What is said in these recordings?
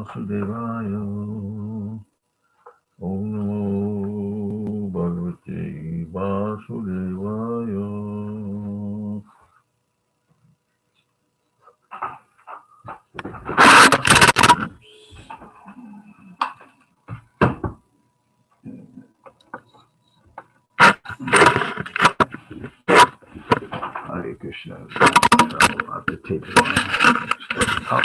Vasudevaya. Om Namo Bhagavate Vasudevaya. Hare Krishna. I'll have to take it up.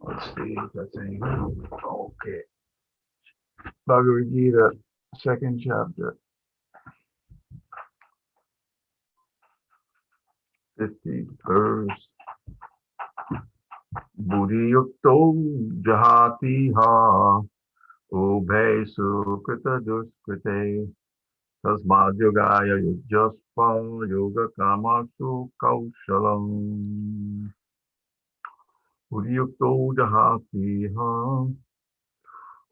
Let's see that thing. Okay. Bhagavad-gita, second chapter, 50th verse. Buddhi yukto jahati ha ubhe sukrita duskrite tasmad yogaya yujaspa yoga kamasu kaushalam. Buddhi yukto jahati ha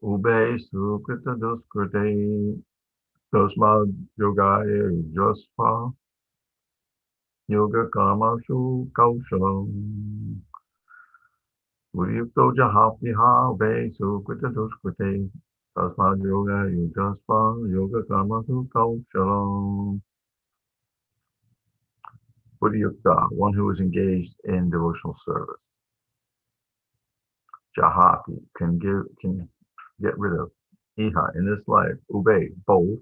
ubhe sukrita duskrite tasmad yogaya yujaspa yoga kamasu kaushalam. Buddhayukto jahapiha ve sukrita duskrite tasmad yoga yujaspa yoga kamasu kaushalam. Buddhayukta, one who is engaged in devotional service. Jahati, can get rid of. Iha, in this life. Ube, both.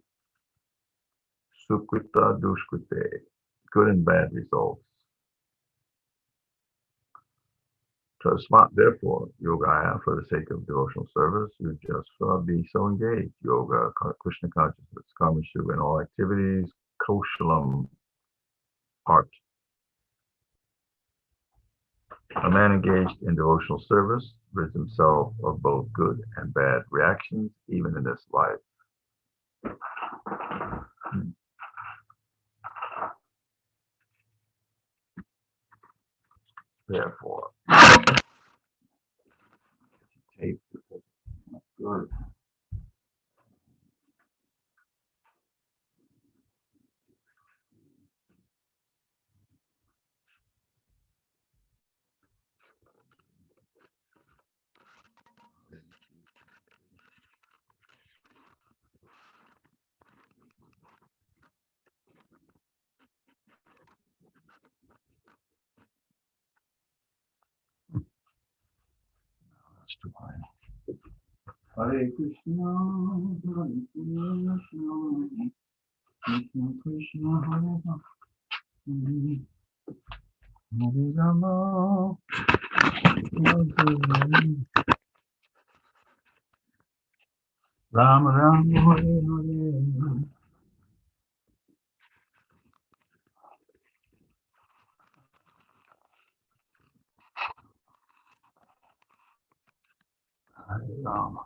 Sukrita duskrite, good and bad results. Tasmat, therefore, yogaya, for the sake of devotional service, you just be so engaged. Yoga, Krishna consciousness, kamashu, in all activities, koshalam, art. A man engaged in devotional service rids himself of both good and bad reactions, even in this life. Therefore, tape, good. That's too high. Hare Krishna, Hare Krishna, Krishna Krishna, Hare Hare, Hare Rama, Rama Rama, Hare Hare. Hare Rama.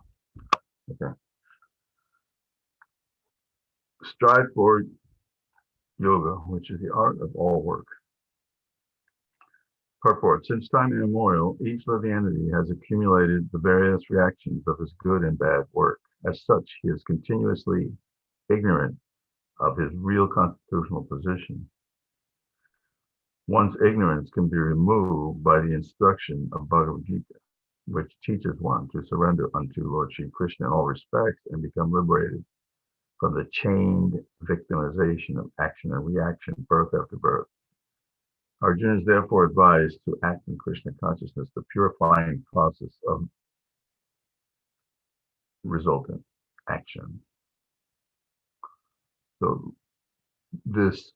Okay. Strive for yoga, which is the art of all work. Purport. Since time immemorial, each living entity has accumulated the various reactions of his good and bad work. As such, he is continuously ignorant of his real constitutional position. One's ignorance can be removed by the instruction of Bhagavad-gita, which teaches one to surrender unto Lord Sri Krishna in all respects and become liberated from the chained victimization of action and reaction, birth after birth. Arjuna is therefore advised to act in Krishna consciousness, the purifying process of resultant action. So this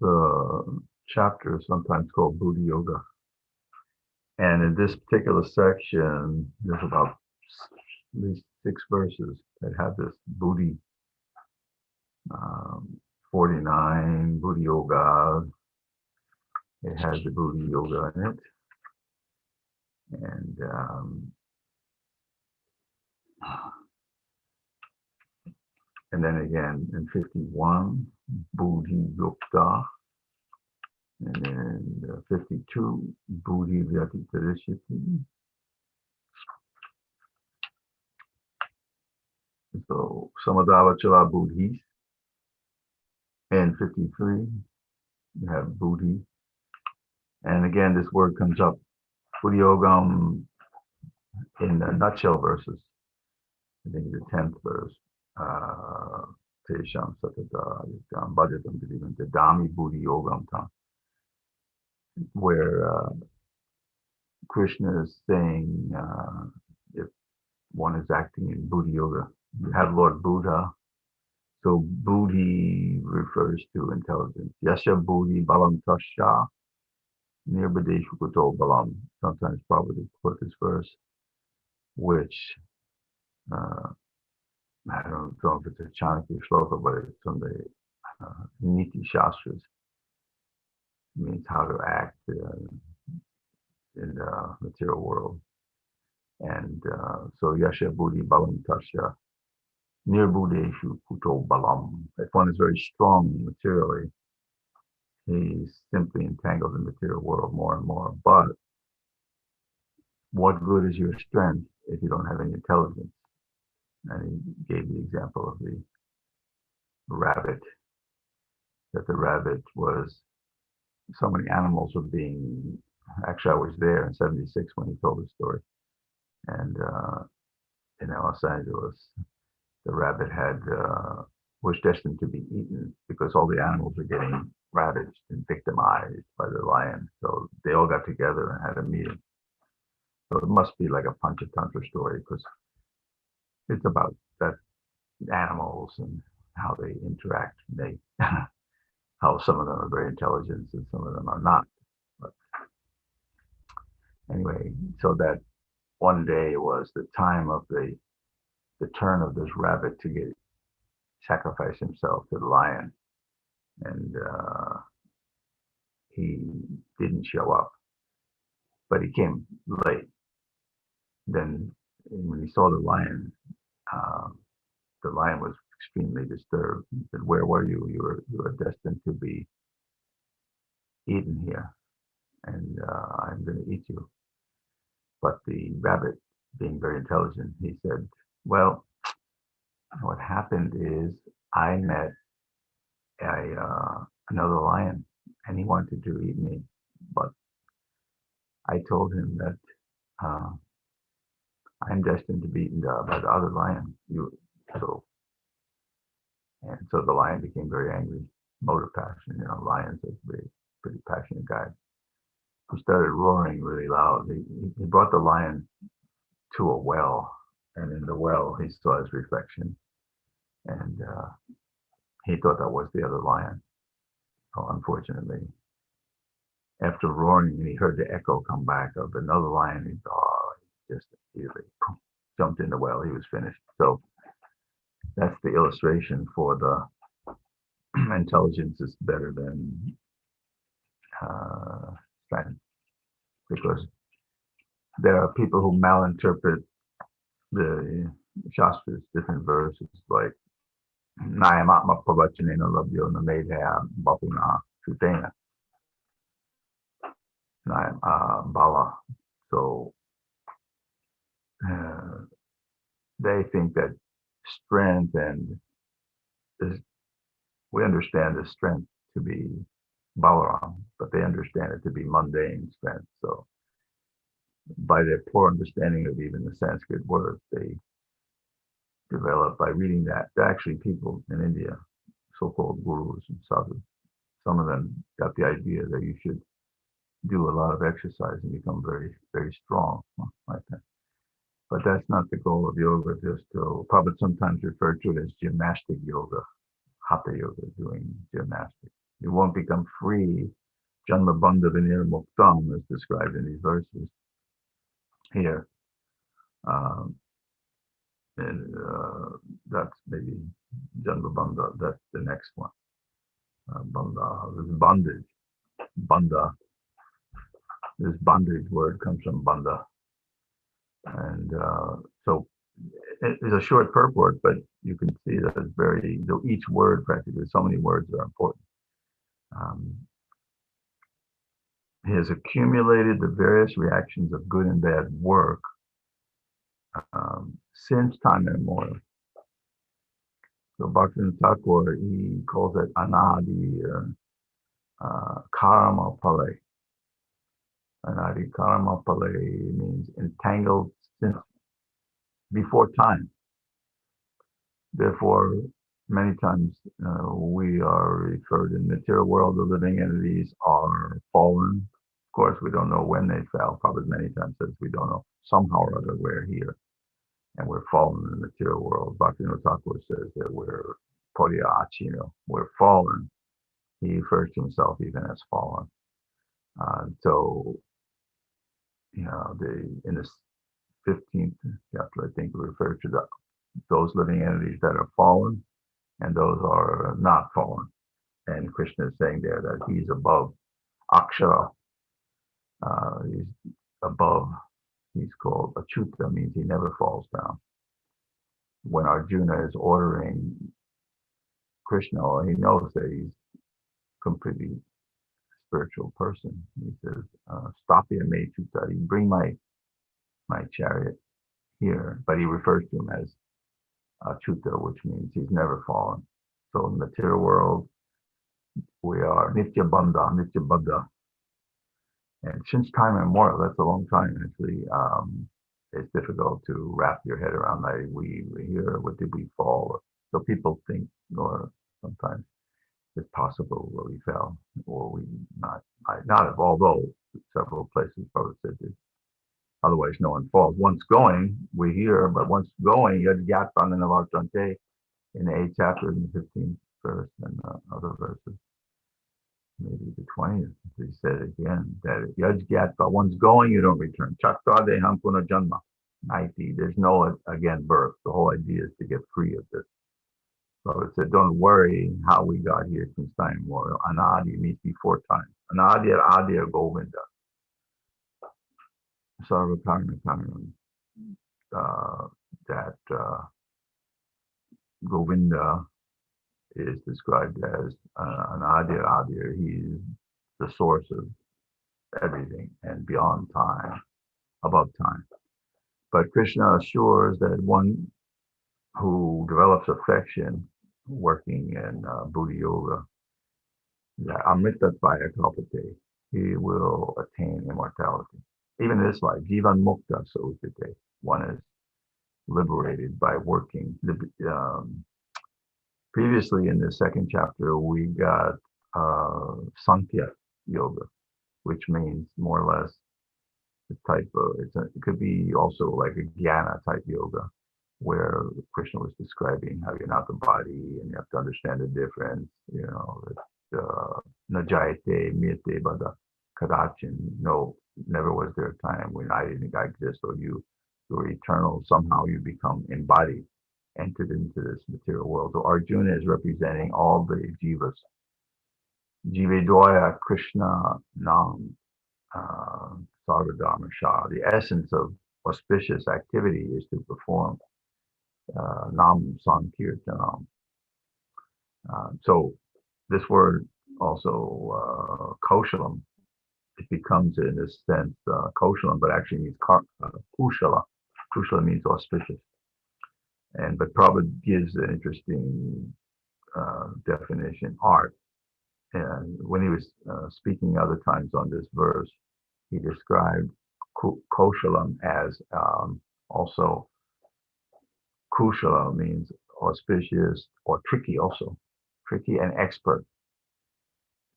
chapter is sometimes called Buddhi Yoga. And in this particular section, there's about at least 6 verses that have this Buddhi, 49 Buddhi Yoga. It has the Buddhi Yoga in it. And then again in 51, Buddhi Yukta. And then 52, Buddhi Vyatitarishiti. So Samadavachala Buddhis. And 53, you have Buddhi. And again, this word comes up, Buddhiyogam, in nutshell verses. I think the 10th verse. Tesham Satata Yuktam Bhajatam Divam Dadami Buddhi Yogam Tam, where Krishna is saying if one is acting in Buddhi Yoga, you have Lord Buddha. So Buddhi refers to intelligence. Yasha Buddhi Balam Tasha Nirbadeshu Kuto Balam. Sometimes probably put this verse, which I don't know if it's a Chanakya shloka, but it's from the Niti Shastras. It means how to act in the material world. And so Yasha Buddhi Balam Tasya Nirbudeshu Kuto Balam. If one is very strong materially, he's simply entangled in the material world more and more. But what good is your strength if you don't have any intelligence? And he gave the example of the rabbit, that the rabbit was, so many animals were being, actually I was there in 76 when he told the story. And in Los Angeles, the rabbit was destined to be eaten because all the animals were getting ravaged and victimized by the lion. So they all got together and had a meeting. So it must be like a Panchatantra story because it's about that animals and how they interact. How some of them are very intelligent and some of them are not. But anyway, so that one day was the time of the turn of this rabbit to sacrifice himself to the lion, and he didn't show up, but he came late. Then when he saw the lion was extremely disturbed. He said, "Where were you? You were destined to be eaten here, and I'm going to eat you." But the rabbit, being very intelligent, he said, "Well, what happened is I met another lion, and he wanted to eat me, but I told him that I'm destined to be eaten by the other lion. And so the lion became very angry, motor passion. Lions are pretty passionate guys. He started roaring really loud. He brought the lion to a well, and in the well he saw his reflection, and he thought that was the other lion. So unfortunately, after roaring, he heard the echo come back of another lion. He just immediately jumped in the well. He was finished. So that's the illustration for the intelligence is better than strength, because there are people who malinterpret the Shastras, different verses, like Nayamatma Pavachanena Labyo Namedha Bapuna Sutena Bala. So they think that strength we understand the strength to be Balaram, but they understand it to be mundane strength. So by their poor understanding of even the Sanskrit words, they develop by reading that. Actually, people in India, so-called gurus and sadhus, some of them got the idea that you should do a lot of exercise and become very, very strong like that. But that's not the goal of yoga. Just Prabhupada sometimes referred to it as gymnastic yoga, hatha yoga, doing gymnastics. You won't become free. Janma bandha vinir muktam is described in these verses here. And that's maybe Janma bandha. That's the next one. Bandha is bondage. Bandha. This bondage word comes from bandha. And so it's a short purport, but you can see that it's each word practically, so many words are important. He has accumulated the various reactions of good and bad work since time immemorial. So Bhaktivinoda Thakur, he calls it anadi, karma pale. Anadi karma pale means entangled since before time. Therefore, many times we are referred in the material world, the living entities are fallen. Of course, we don't know when they fell. Probably many times says we don't know. Somehow or other, we're here and we're fallen in the material world. Bhaktivinoda Thakur says that we're Poriachino, we're fallen. He refers to himself even as fallen. So, in the 15th chapter, I think, we refer to those living entities that are fallen and those are not fallen. And Krishna is saying there that he's above Akshara. He's above, he's called Achyuta, means he never falls down. When Arjuna is ordering Krishna, he knows that he's completely spiritual person. He says, stop here, Mechuta. Bring my chariot here. But he refers to him as Achyuta, which means he's never fallen. So in the material world, we are Nitya Bandha, Nitya Baddha. And since time immemorial, that's a long time actually. It's difficult to wrap your head around that. We here, what did we fall? So people think, or sometimes it's possible where we fell, or we not. Although several places probably said this. Otherwise, no one falls. Once going, we're here, but once going, you had Yatsan and Avartante in the 8th chapter, in the 15th verse, and other verses. Maybe the 20th, he said again that Yajgyatva, once going, you don't return. Chakta deham puna janma. 90. There's no again birth. The whole idea is to get free of this. So it said, don't worry how we got here since time immemorial. Anadi means before time. Anadi Adir Govinda. Sarvakarma Karan. That Govinda is described as an Adir. He's the source of everything and beyond time, above time. But Krishna assures that one who develops affection working in Buddha Yoga, that Amritatvaya Kalpate, he will attain immortality. Even in this life, Jivan Mukta Sautite, one is liberated by working. Previously in the 2nd chapter, we got Sankhya Yoga, which means more or less the type of, it could be also like a Jnana type yoga, where Krishna was describing how you're not the body and you have to understand the difference, Najayate, Miyate, Bada, Kadachin, no, never was there a time when I didn't exist or you were eternal, somehow you become embodied, entered into this material world. So Arjuna is representing all the jivas. Jivedoya Krishna Nam Sarvadharma Shah. The essence of auspicious activity is to perform Nam Sankirtanam. So this word also Kaushalam, it becomes in this sense Kaushalam, but actually means Kushala. Kushala means auspicious. But Prabhupada gives an interesting definition, art. And when he was speaking other times on this verse, he described Kaushalam as also Kushala means auspicious or tricky also. Tricky and expert.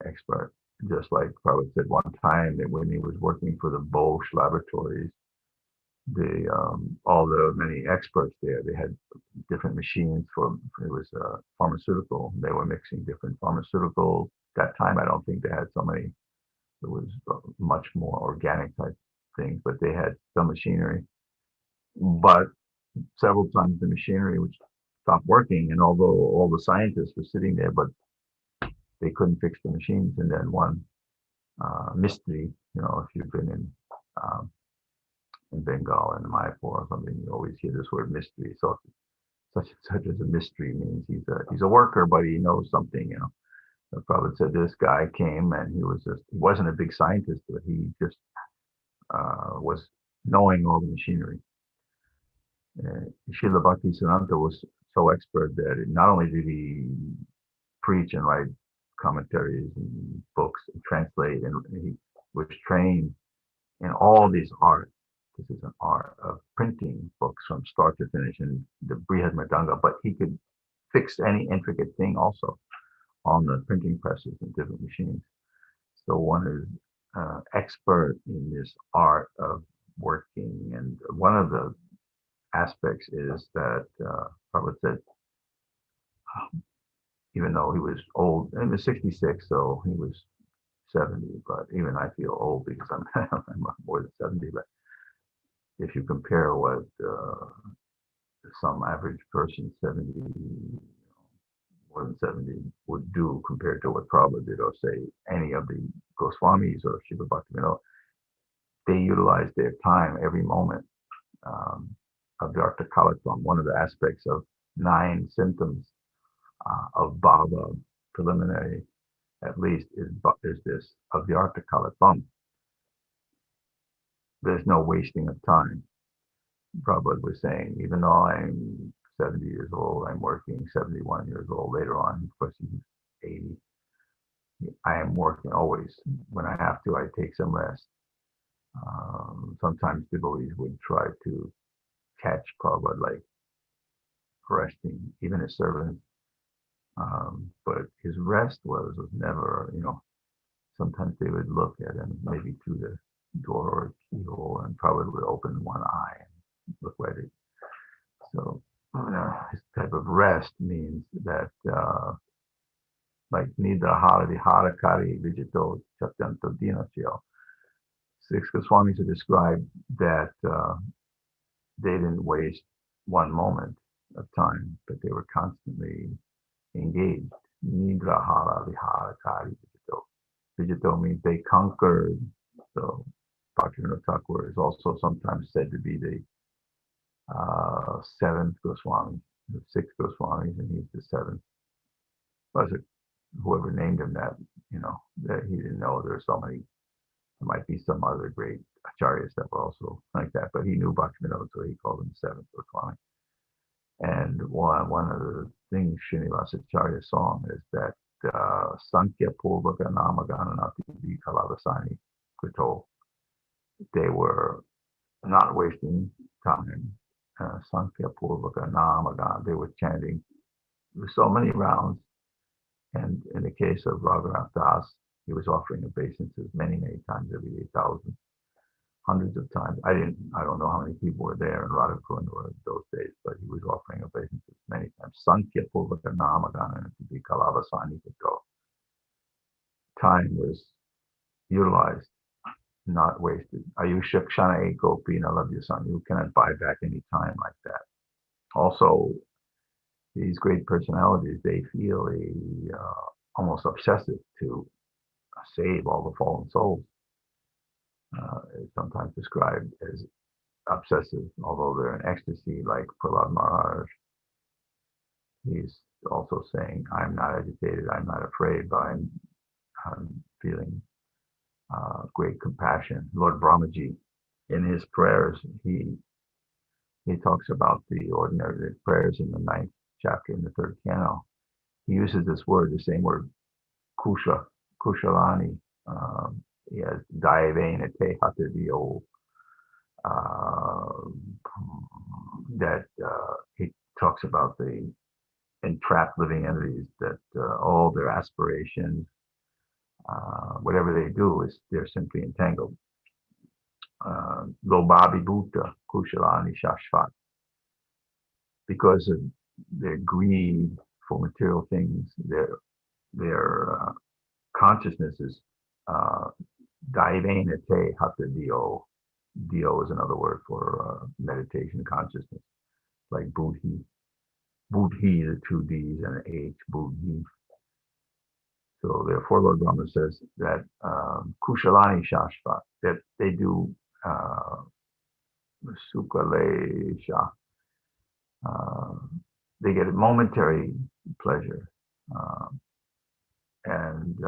Expert. Just like Prabhupada said one time that when he was working for the Bosch laboratories, all the many experts there, they had different machines it was pharmaceutical. They were mixing different pharmaceuticals. That time, I don't think they had so many. It was much more organic type things, but they had some machinery. But several times the machinery would stop working, and although all the scientists were sitting there, but they couldn't fix the machines. And then one mystery, if you've been in Bengal and Mayapur or something, you always hear this word mystery. So such and such as a mystery means he's a worker, but he knows something, Prabhupada said this guy came and he wasn't a big scientist, but he just was knowing all the machinery. Srila Bhaktisiddhanta was so expert that not only did he preach and write commentaries and books and translate, and he was trained in all these art. This is an art of printing books from start to finish in the Brihad Mridanga, but he could fix any intricate thing also on the printing presses and different machines. So one is expert in this art of working, and one of the aspects is that Prabhupada said, even though he was old, he was 66, so he was 70, but even I feel old because I'm more than 70. But if you compare what some average person, 70, more than 70, would do compared to what Prabhupada did, or say any of the Goswamis or Shiva Bhaktivinoda, they utilize their time every moment of the Artha Kalatvam. One of the aspects of 9 symptoms of Bhava, preliminary at least, is this of the Artha Kalatvam. There's no wasting of time. Prabhupada was saying, even though I'm 70 years old, I'm working 71 years old later on, of course he's 80. I am working always. When I have to, I take some rest. Sometimes devotees would try to catch Prabhupada like resting, even his servants. But his rest was never, sometimes they would look at him maybe through the door or keyhole, and Prabhupada would open one eye and look at it. So this type of rest means that like Nidra Haradi Harakari Vijito Chatyanto Dinachyo. 6 Goswamis have described that they didn't waste one moment of time, but they were constantly engaged. Nidra Haradi Harakari Vijito. Vijito means they conquered. So Bhaktivinoda Thakur is also sometimes said to be the 7th Goswami, the 6 Goswamis, and he's the 7th. Was it whoever named him that? That he didn't know there's so many. There might be some other great acharyas that were also like that, but he knew Bhaktivinoda, so he called him 7th Goswami. And one of the things Srinivasa Acharya's song is that Sankhya Purvaka Namagananati Kalavasani Krito. They were not wasting time. Sankhya Purvaka Namagan. They were chanting so many rounds. And in the case of Raghunath Das, he was offering obeisances many, many times every day, thousands, hundreds of times. I don't know how many people were there in Radhakund those days, but he was offering obeisances many times. Sankhya Purvaka Namagana to be Kalavasani could go. Time was utilized, not wasted. Ayusha Kshana Eko Pina Labhyasan. You cannot buy back any time like that. Also, these great personalities, they feel almost obsessive to save all the fallen souls. It's sometimes described as obsessive, although they're in ecstasy, like Prahlad Maharaj. He's also saying, I'm not agitated, I'm not afraid, but I'm feeling great compassion. Lord Brahmaji, in his prayers, he talks about the ordinary prayers in the 9th chapter in the 3rd canto. He uses this word, the same word, kushalani. He has Daivena Te Hatadiyo, that he talks about the entrapped living entities, that all their aspirations, whatever they do, they're simply entangled. Lobabi Bhuta Kushalani Shashvat. Because of their greed for material things, their consciousness is Daivena Te Hatadiyo. Dio is another word for meditation consciousness, like Buddhi. Buddhi, the 2 D's and an H, Buddhi. So therefore, Lord Brahma says that Kushalani Shashvat, that they do Sukalesha, they get a momentary pleasure. and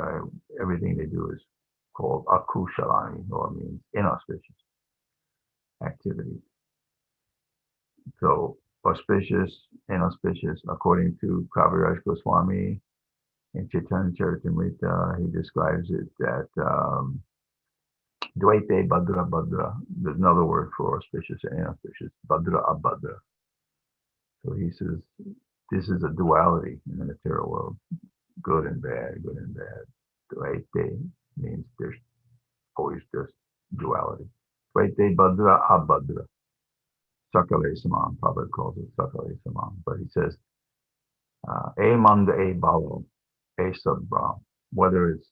everything they do is called akushalani, or means inauspicious activities. So auspicious, inauspicious, according to Kaviraj Goswami in Chaitanya Charitamrita, he describes it that Dvaite Badra Badra, there's another word for auspicious and inauspicious, Badra Abhadra. So he says this is a duality in the material world, good and bad, good and bad. Dvaite means there's always just duality. Dvaite Badra Abhadra. Sakale Samam, Prabhupada calls it Sakale Samam, but he says, A Manda, A Balo, A Sub-Brahm, whether it's,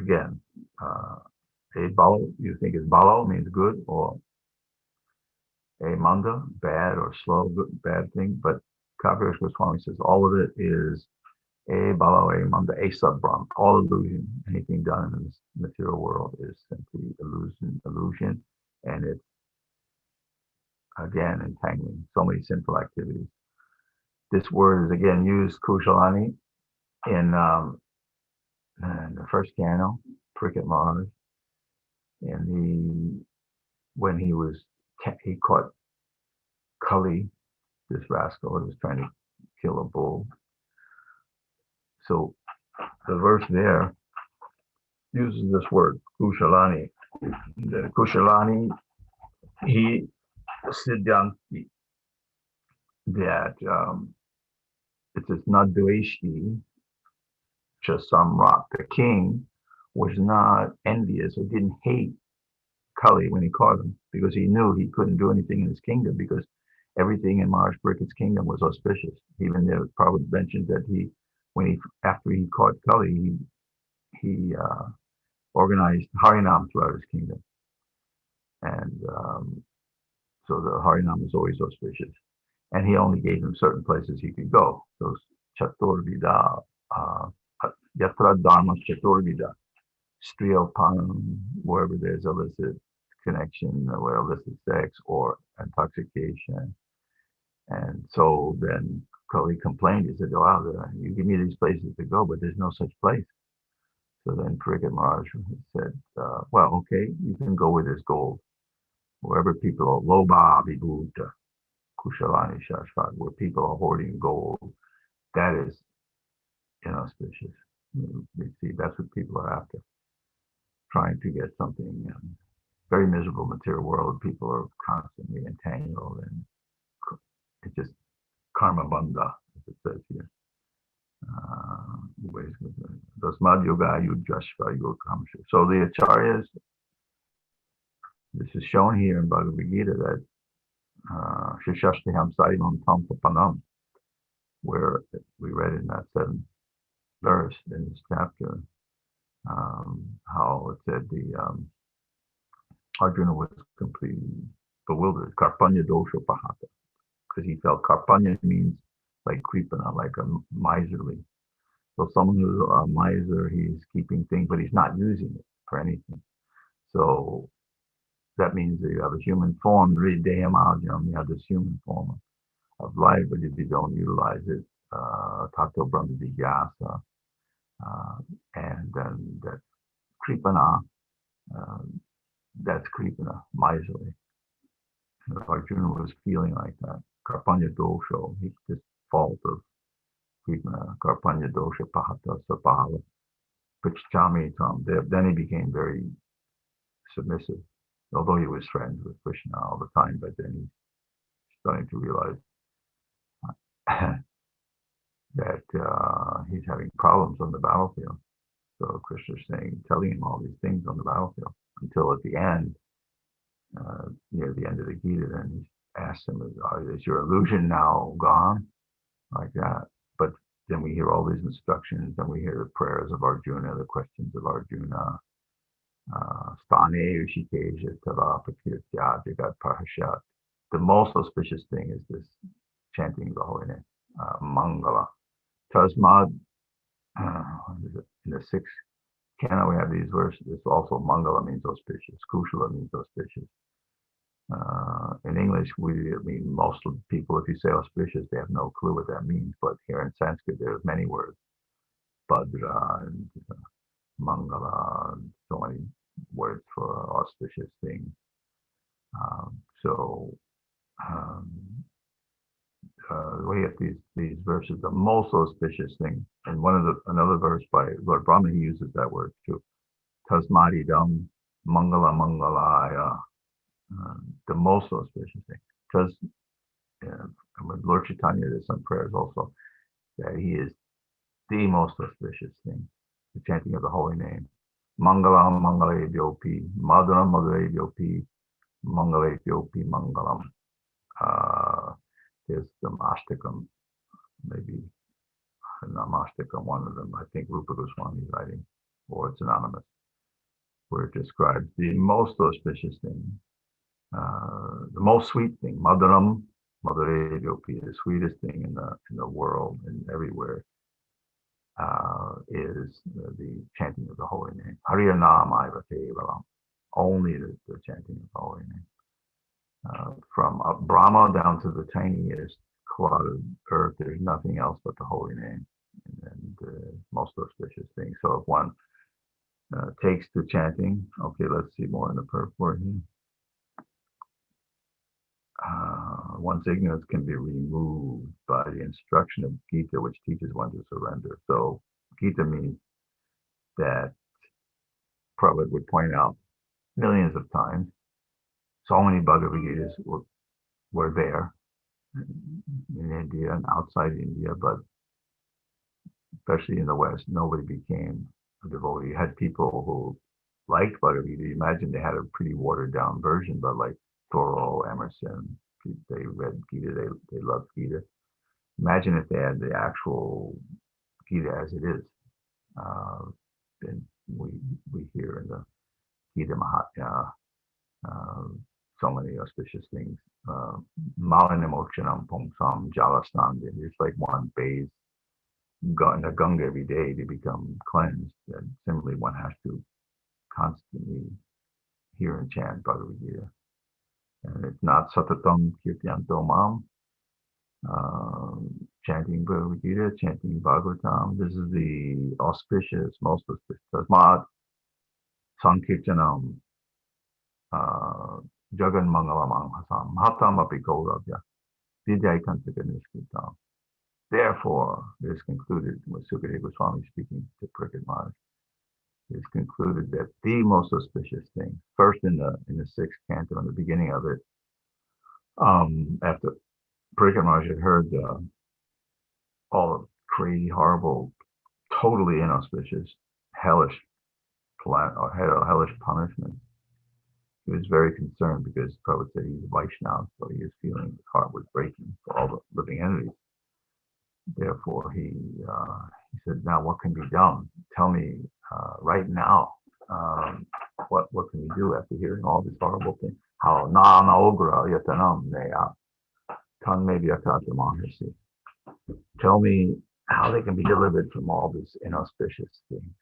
again, A Balo, you think it's Balo means good, or A Manda, bad or slow, good, bad thing, but Kaviraj Goswami says all of it is A Balo, A Manda, A Sub-Brahm, all illusion. Anything done in this material world is simply illusion, and it's, again, entangling so many sinful activities. This word is again used, kushalani, in the first canto, Cricket Maharaj, and when he caught Kali, this rascal who was trying to kill a bull. So the verse there uses this word, kushalani. The kushalani, he siddhanti, that it says nadveshi chasamrat. The king was not envious or didn't hate Kali when he caught him, because he knew he couldn't do anything in his kingdom, because everything in Maharaj Parikat's kingdom was auspicious. Even there, Prabhupada mentioned that after he caught Kali, he organized Harinam throughout his kingdom, and so the Harinam was always auspicious. And he only gave him certain places he could go. Those Chatur Vida, Yatra Dharma Chatur Vida, Striyopanam, wherever there's illicit connection, or illicit sex or intoxication. And so then Kali complained. He said, wow, you give me these places to go, but there's no such place. So then Pariksit Maharaj said, well, okay, you can go where there's gold. Wherever people are, Loba Vibhuta, Kushalani Shashvat, where people are hoarding gold, that is inauspicious. You see, that's what people are after, trying to get something. Very miserable material world. People are constantly entangled, and it's just karma bandha, as it says here. So the acharyas, this is shown here in Bhagavad-gita, that Shishashtiham Saimam Tam Papanam, where we read in that 7th verse in this chapter, how it said Arjuna was completely bewildered. Karpanya dosha pahata, because he felt karpanya means like kripana, like a miserly. So someone who's a miser, he's keeping things, but he's not using it for anything. So that means that you have a human form, you have this human form of life, but if you don't utilize it, tato brahma vigyasa, and then that kripana, that's kripana, miserly. And Arjuna was feeling like that. Karpanya dosha, this fault of kripana, karpanya dosha pahata sabhala, prichchami tam. Then he became very submissive, although he was friends with Krishna all the time, but then he's starting to realize that he's having problems on the battlefield. So Krishna's telling him all these things on the battlefield, until at the end, near the end of the Gita, then he asks him, is your illusion now gone? Like that. But then we hear all these instructions, and we hear the prayers of Arjuna, the questions of Arjuna. The most auspicious thing is this chanting the holy name, Mangala. Tasmad, in the 6th canon, we have these verses. It's also Mangala means auspicious, Kushala means auspicious. In English, most of the people, if you say auspicious, they have no clue what that means. But here in Sanskrit, there's many words. Bhadra and Mangala, and so many words for auspicious things. So um, we have these verses, the most auspicious thing, and another verse by Lord Brahma, he uses that word too. Tasmadidam Mangala Mangalaya, the most auspicious thing. Because with Lord Chaitanya, there's some prayers also that he is the most auspicious thing, the chanting of the holy name. Mangalam Mangale Vyopi, Madhuram Madhure Vyopi, Mangale Vyopi Mangalam. There's some Ashtakam, maybe Namastakam, one of them, I think Rupa Goswami is writing, or it's anonymous, where it describes the most auspicious thing, the most sweet thing, Madhuram Madhure Vyopi, the sweetest thing in the world and everywhere. Is the chanting of the holy name. Hariyanam Kevalam. Only the chanting of the holy name. From Brahma down to the tiniest clod of earth, there's nothing else but the holy name. And most auspicious thing. So if one takes to chanting, okay, let's see more in the purport here. One's ignorance can be removed by the instruction of Gita, which teaches one to surrender. So Gita means that Prabhupada would point out millions of times. So many Bhagavad Gitas were there in India and outside India, but especially in the West, nobody became a devotee. You had people who liked Bhagavad Gita. Imagine they had a pretty watered down version, but like Thoreau, Emerson, they read Gita, they loved Gita. Imagine if they had the actual Gita as it is. And we hear in the Gita Mahatmya so many auspicious things. Malinamochanam Pungsam Jalasnanda. It's like one bathes in the Ganga every day to become cleansed. And similarly, one has to constantly hear and chant Bhagavad Gita. And it's not Satatam Kirtyanto Mam, chanting Bhagavad Gita, chanting Bhagavatam. This is the auspicious, most auspicious. Tasmat Sankirtanam Jagan Mangalamang Hasam Mahatam Api Gauravya Vidyaikantika Nishkitam. Therefore, it is concluded, with Sukadeva Goswami speaking to Parikshit Maharaj, it is concluded that the most auspicious thing, first in the sixth canto, in the beginning of it, after Parikshit Maharaj had heard all the crazy, horrible, totally inauspicious, hellish punishment, he was very concerned because Prabhupada said he's a Vaishnava, so he was feeling his heart was breaking for all the living entities. Therefore, he said, "Now what can be done? Tell me right now, what can we do after hearing all these horrible things? How na ogra yatanam neya tan maybe akata maharshi. Tell me how they can be delivered from all these inauspicious things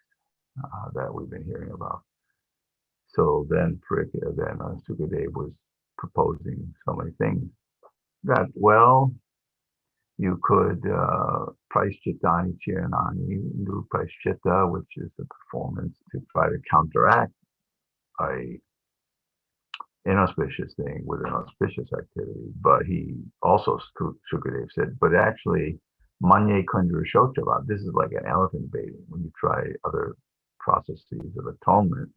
that we've been hearing about." So then Sukadeva was proposing so many things that, well, you could Praishchittani Chiranani, do Praishchitta, which is the performance to try to counteract a inauspicious thing with an auspicious activity. But he also, Sukadeva said, but actually, Manye Kundra Shochava, this is like an elephant baiting. When you try other processes of atonement,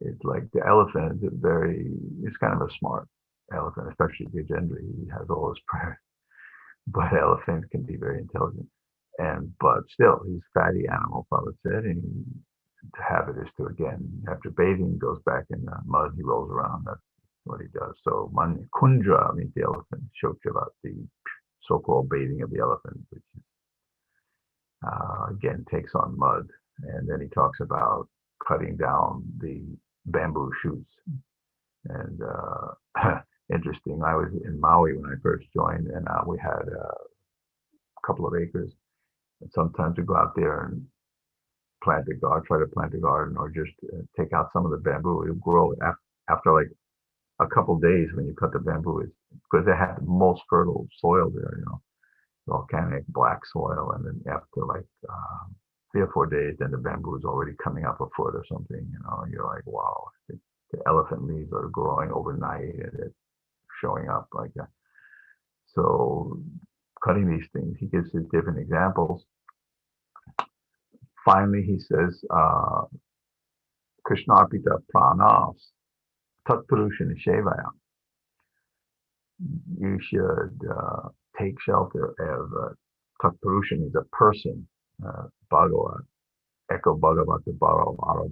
it's like the elephant is it's kind of a smart elephant, especially Gajendra. He has all his prayers. But elephant can be very intelligent. But still, he's a fatty animal, Prabhupada said, and the habit is to, again, after bathing, goes back in the mud, he rolls around. That's what he does. So Kundra means the elephant, Shochava, the so-called bathing of the elephant, which is, again, takes on mud. And then he talks about cutting down the bamboo shoots. And interesting, I was in Maui when I first joined, and we had a couple of acres. And sometimes we go out there and try to plant a garden, or just take out some of the bamboo. It'll grow after like a couple of days when you cut the bamboo, because they had the most fertile soil there, volcanic black soil. And then after like 3 or 4 days, then the bamboo is already coming up a foot or something. You're like, wow, the elephant leaves are growing overnight and it's showing up like that. So cutting these things, he gives his different examples. Finally, he says, Krishnarpita pranas tatpurusha nishevaya. You should take shelter of tatpurusha is a person, Bhagavat. Echo Bhagavata Bharo Aro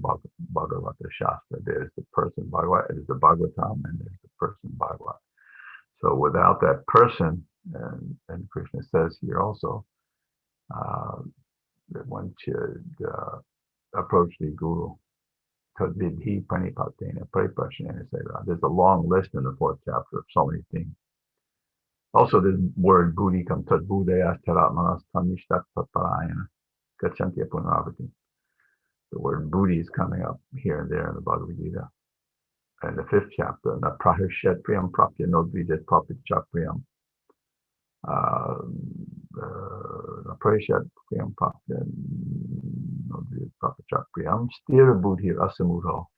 Bhagavata Shastra. There's the person Bhagavat, there's the Bhagavatam, and there's the person Bhagavat. So without that person, and Krishna says here also, that one should approach the Guru. Tadvidhi Pranipatena Pariprashanena Seva. There's a long list in the 4th chapter of so many things. Also, the word buddhi comes tadbudayas taratmanas tanishtat tatparayana gachanti punavati. The word buddhi is coming up here and there in the Bhagavad-gita. And the 5th chapter, na prahirshet priyam prapya nodvidet papit priyam. Prahirshet priyam prapya nodvidet papit priyam. Stira buddhi asamudho.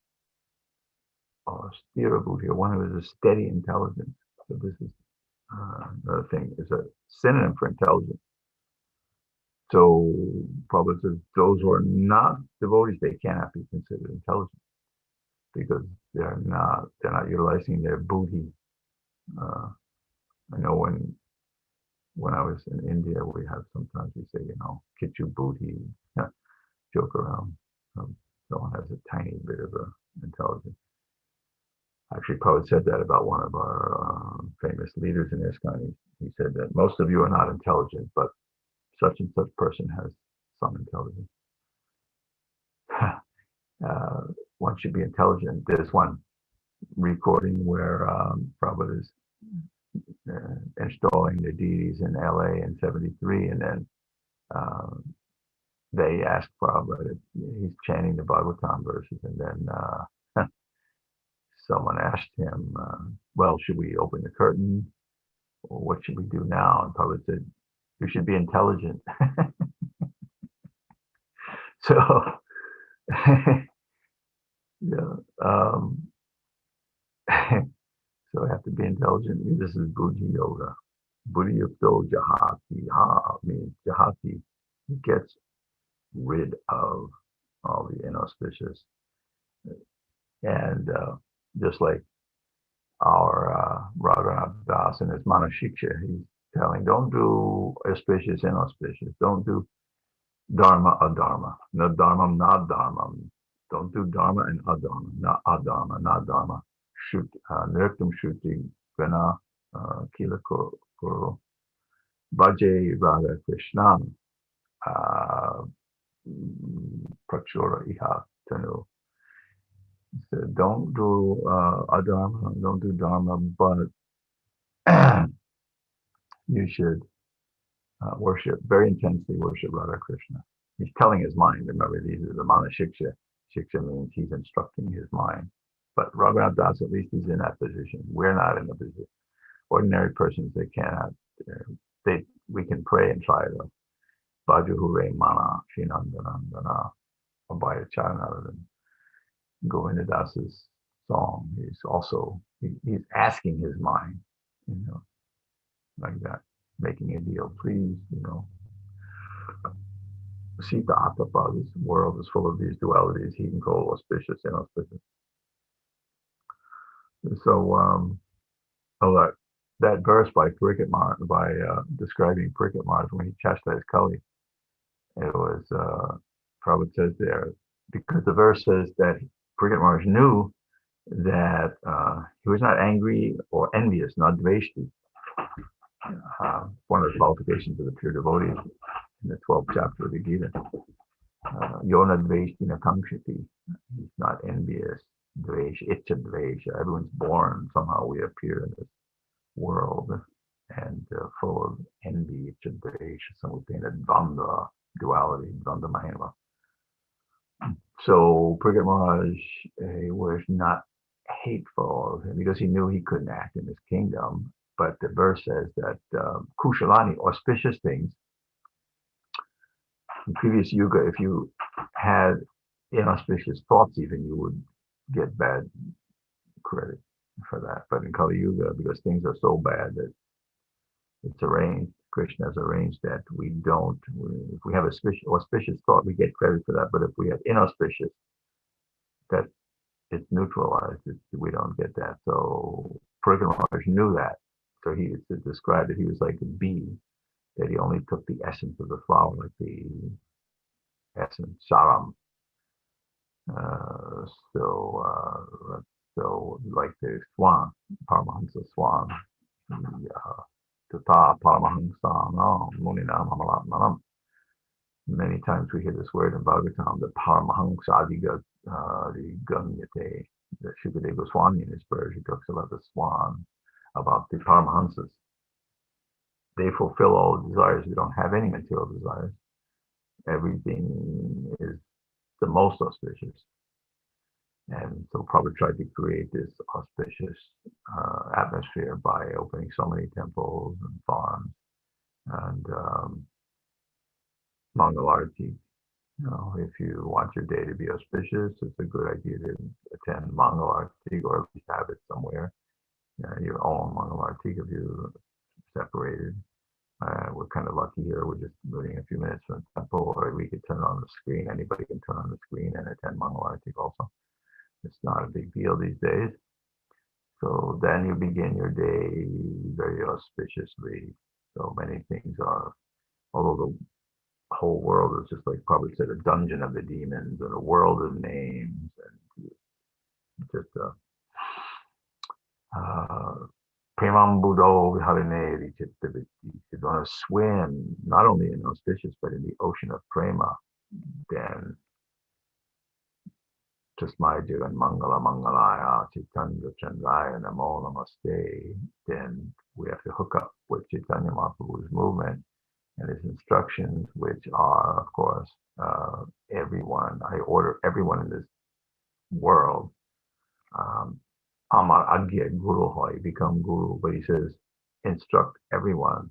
Stira buddhi, one who is a steady intelligence. So this is another thing, is a synonym for intelligence. So Prabhupada says those who are not devotees, they cannot be considered intelligent because they're not utilizing their buddhi. I know when I was in India, we have sometimes we say, kichu buddhi, joke around. Someone has a tiny bit of intelligence. Actually, Prabhupada said that about one of our famous leaders in ISKCON. He said that most of you are not intelligent, but such and such person has some intelligence. One should be intelligent. There's one recording where Prabhupada is installing the deities in LA in 73, and then they asked Prabhupada, he's chanting the Bhagavatam verses, and then someone asked him, well, should we open the curtain? Or what should we do now? And Prabhupada said, you should be intelligent. So, yeah, so I have to be intelligent. This is Buddhi Yoga. Buddhi Yukto Jahati. Ha means Jahati. He gets rid of all the inauspicious. And just like our Raghunath Das in his Manashiksha, he's telling, don't do auspicious, inauspicious. Don't do dharma, adharma. No dharma, not dharma. Don't do dharma and adharma. Not adharma, not dharma. Nirtam Shruti Gana Kila Kuru. Bhaje Radha Krishna Prachura Iha Tanu. So don't do adharma, don't do dharma, but you should very intensely worship Radha Krishna. He's telling his mind. Remember, these are the Manashiksha. Shiksha means he's instructing his mind. But Raghunath Das, at least he's in that position. We're not in the position. Ordinary persons, they cannot. We can pray and try to Bhaju Hure Mana Shinandanandana Abhaya Charana and Govinda Das's song. He's also he's asking his mind, like that, making a deal. Please, Sita Atapa, this world is full of these dualities, heat and cold, auspicious, inauspicious. So, that verse by Pariksit Maharaj, by describing Pariksit Maharaj when he chastised Kali, it was, Prabhupada says there, because the verse says that Pariksit Maharaj knew that he was not angry or envious, not dveshti. One of the qualifications of the pure devotees in the 12th chapter of the Gita. Yona dveshti na kamshati. He's not envious. Dvesh, itcha dvesh. Everyone's born. Somehow we appear in this world and full of envy, itcha dvesh, samutena dvanda, duality, dvanda mahima. So Pariksit Maharaj was not hateful of him because he knew he couldn't act in his kingdom. But the verse says that kushalani, auspicious things, In previous yuga, if you had inauspicious thoughts, even you would get bad credit for that. But in Kali Yuga, because things are so bad that it's arranged, Krishna has arranged that we don't. If we have auspicious thought, we get credit for that. But if we have inauspicious, that it's neutralized. We don't get that. So Purgin Maharaj knew that. So he described that he was like a bee, that he only took the essence of the flower, like the essence, saram. Uh, so, so like the swan, Paramahansa swan, the Tata Paramahansa, no, Muninam Amalatmanam. Many times we hear this word in Bhagavatam, the Paramahansa the Ganyate, the Shukadeva Goswami in his prayers, he talks about the swan, about the Paramahansas. They fulfill all the desires. We don't have any material desires. Everything is the most auspicious. And so Prabhupada tried to create this auspicious atmosphere by opening so many temples and farms and Mangalarti. You know, if you want your day to be auspicious, it's a good idea to attend Mangalarti or at least have it somewhere. Your own Mangalarti if you're separated. We're kind of lucky here. We're just moving a few minutes from the temple, or we could turn on the screen. Anybody can turn on the screen and attend Mangalarti also. It's not a big deal these days. So then you begin your day very auspiciously. So many things are, although the whole world is just like probably said, a dungeon of the demons and a world of names and just Premambudo Viharine Chittaviti. You're going to swim not only in auspicious but in the ocean of prema. Then Tasmaya and Mangala Mangalaya Chaitanya Chandraya Namo Namaste. Then we have to hook up with Chaitanya Mahaprabhu's movement and his instructions, which are, of course, everyone. I order everyone in this world. Amar Agya Guru Hoy, become Guru. But he says, instruct everyone.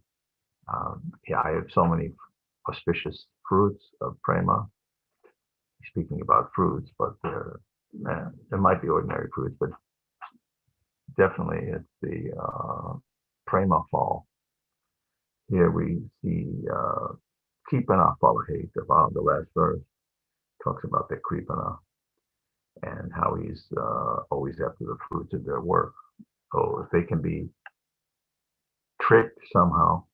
I have so many auspicious fruits of prema. Speaking about fruits, but there might be ordinary fruits, but definitely it's the prema fall. Here we see Kripana Palahate, the last verse, talks about the Kripana and how he's always after the fruits of their work. So if they can be tricked somehow,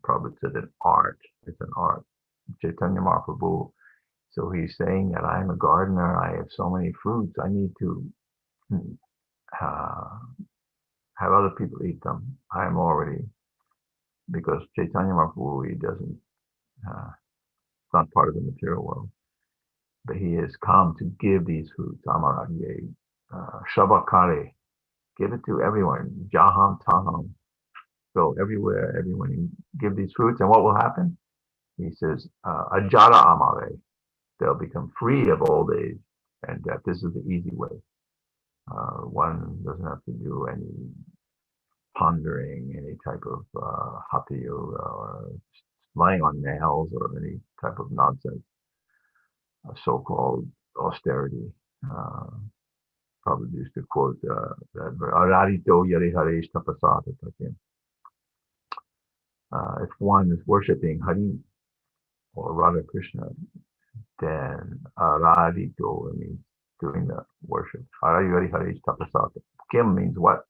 probably said an art, it's an art. Chaitanya Mahaprabhu, so he's saying that I'm a gardener, I have so many fruits, I need to have other people eat them. I'm already, because Chaitanya Mahaprabhu, he doesn't, it's not part of the material world, but he has come to give these fruits, Amaragye, Shabakare, give it to everyone, Jaham Taham, go everywhere, everyone, give these fruits, and what will happen? He says, Ajara Amare, they'll become free of old age, and that this is the easy way. One doesn't have to do any pondering, any type of hatha yoga, or lying on nails, or any type of nonsense, so-called austerity. Probably used to quote that Ararito Yari Haresh Tapasata. If one is worshipping Hari or Radha Krishna, then Aradito means doing the worship. Arayari Harish Tapasata. Kim means what?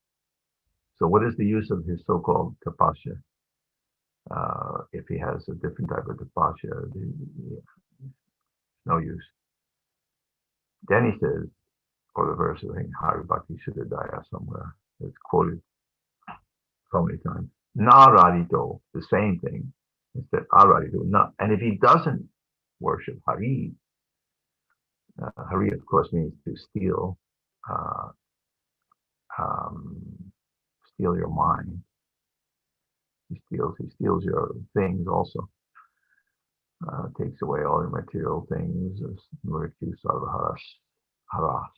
So what is the use of his so-called tapasya? If he has a different type of tapasya, no use. Then he says, or the verse I think Hari Bhakti Suddhadaya somewhere, it's quoted so many times. Naradito, the same thing. Instead, Aradito. And if he doesn't worship Hari, Hari, of course, means to steal, steal your mind. He steals your things also. Takes away all your material things. Murikyu Sarvaharas. Haras.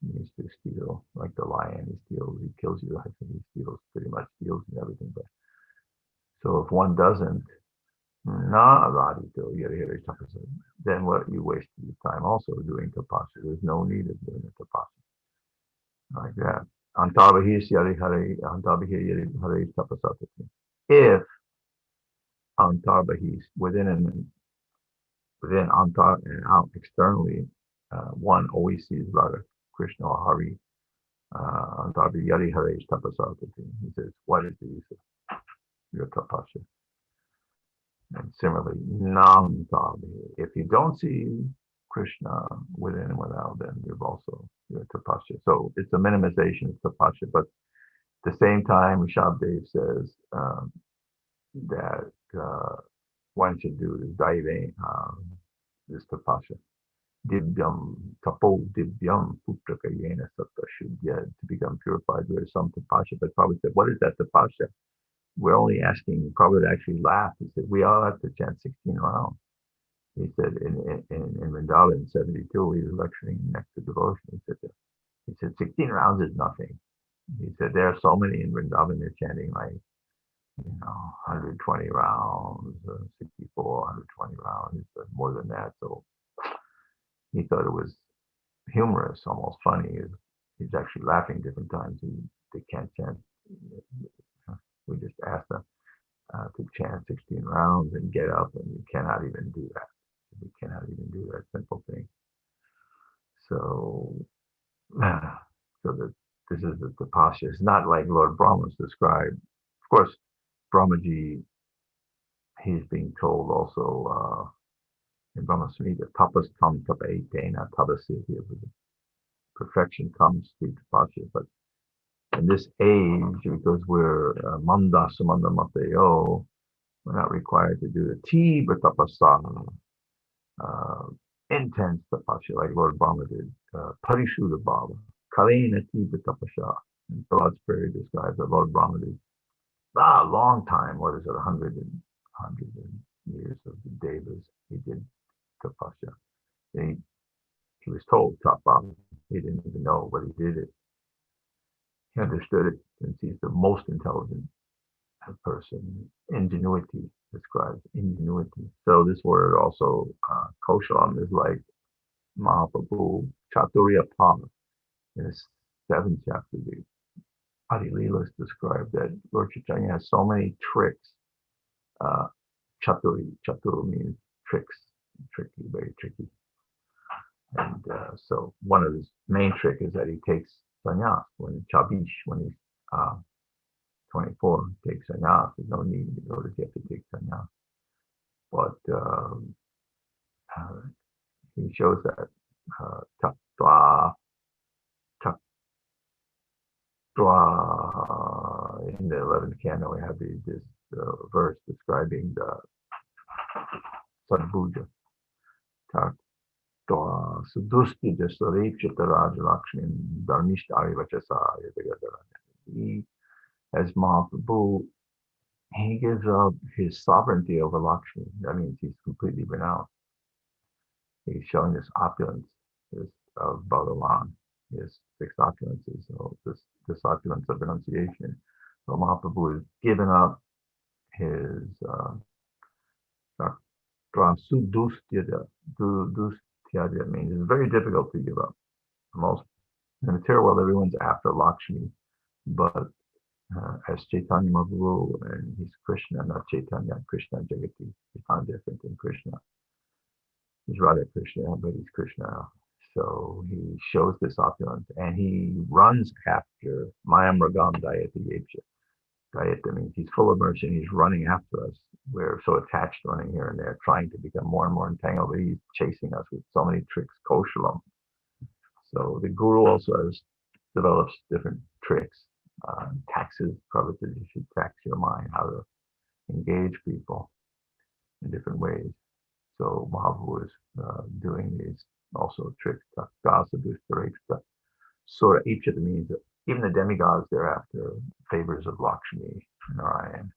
He needs to steal, like the lion. He kills you. I think he pretty much steals everything. But so if one doesn't Na radito yari tapasa. Then what you wasted your time also doing tapasya. There's no need of doing a tapasya like that. Antabahis yari hare antabahir yari hare tapasatati. If antabahis within antar and out externally, one always sees Radha Krishna or Hari. Antabhi yari hare tapasatati. He says, what is the use of your tapasya? And similarly, Namtavi. If you don't see Krishna within and without, then you've also your tapasya. So it's a minimization of tapasya, but at the same time, Rishabdev says that one should do this daive, this tapasya. Divyam tapo divyam putraka yena satta shuddhya, to become purified. There's some tapasya, but Prabhupada said, what is that tapasya? We're only asking Prabhupada to actually laugh. He said, we all have to chant 16 rounds. He said in Vrindavan in 72, he was lecturing next to devotion. He said 16 rounds is nothing. He said there are so many in Vrindavan, they're chanting like, 120 rounds, 64, 120 rounds. He said more than that. So he thought it was humorous, almost funny. He's actually laughing different times. They can't chant. We just asked them to chant 16 rounds and get up, and you cannot even do that. You cannot even do that simple thing. So, so that this is the tapasya. It's not like Lord Brahma's described. Of course, Brahmaji, he's being told also in Brahma Samhita, tapas tam tapetena tabasiti. Perfection comes through tapasya. But in this age, because we're manda samanda mateo, we're not required to do the tibra tapasana, intense tapasya, like Lord Brahma did, parishuddha bhava, kalena tibra tapasya. And God's prayer describes that Lord Brahma did a long time, what is it, 100 years of the Devas, he did tapasya. He was told tapa, he didn't even know, but he did it. He understood it since he's the most intelligent person. Ingenuity describes ingenuity. So this word also, koshalam, is like Mahaprabhu Chaturya Pava. In the 7th chapter, the Adi Leelas described that Lord Chaitanya has so many tricks. Chatur means tricks, tricky, very tricky. And so one of his main trick is that he takes sannyas when he's 24, takes sannyas. There's no need to go to get to take sannyas. But he shows that tattva in the 11th canto, we have this verse describing the Sadbhuja. Tattva sudustija saripchita rajalakshmin dharmishtari vachasa. He, as Mahaprabhu, he gives up his sovereignty over Lakshmi. That means he's completely renounced. He's showing this opulence of Bhagavan, his 6 opulences, so this opulence of renunciation. So Mahaprabhu has given up his sudustyada. Sudustyada means it's very difficult to give up. Most in the material world, everyone's after Lakshmi, but as Chaitanya Mahaprabhu, and he's Krishna, not Chaitanya, Krishna Jagati. He's not different than Krishna. He's Radha Krishna, but he's Krishna. So he shows this opulence, and he runs after Mayam Ragam Dayata Yebsha. Dayata means he's full of mercy, and he's running after us. We're so attached, running here and there, trying to become more and more entangled, but he's chasing us with so many tricks, Koshalam. So the Guru also develops different tricks, taxes. Prabhupada, you should tax your mind, how to engage people in different ways. So Mahaprabhu is doing these also tricks. Sora Ipchata means that even the demigods thereafter favors of Lakshmi and Narayan.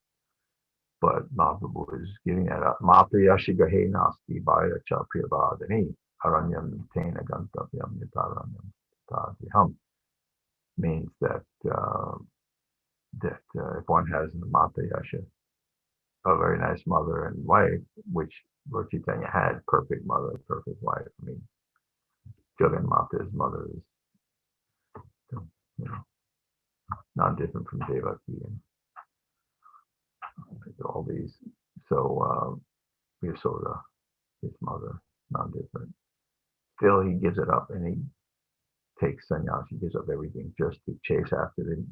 But Mahaprabhu is giving that up. Mahapriyashi gahe nasti bhaya cha priyavadani aranyam tena gantavyam yataranyam tadhyam, means that if one has the Mahapriyasha, a very nice mother and wife, which Lord Chaitanya had, perfect mother, perfect wife. I mean, Jagannatha's mother is, you know, not different from Devaki and all these. So Yasoda, his mother, not different. Still, he gives it up and he takes sannyas. He gives up everything just to chase after the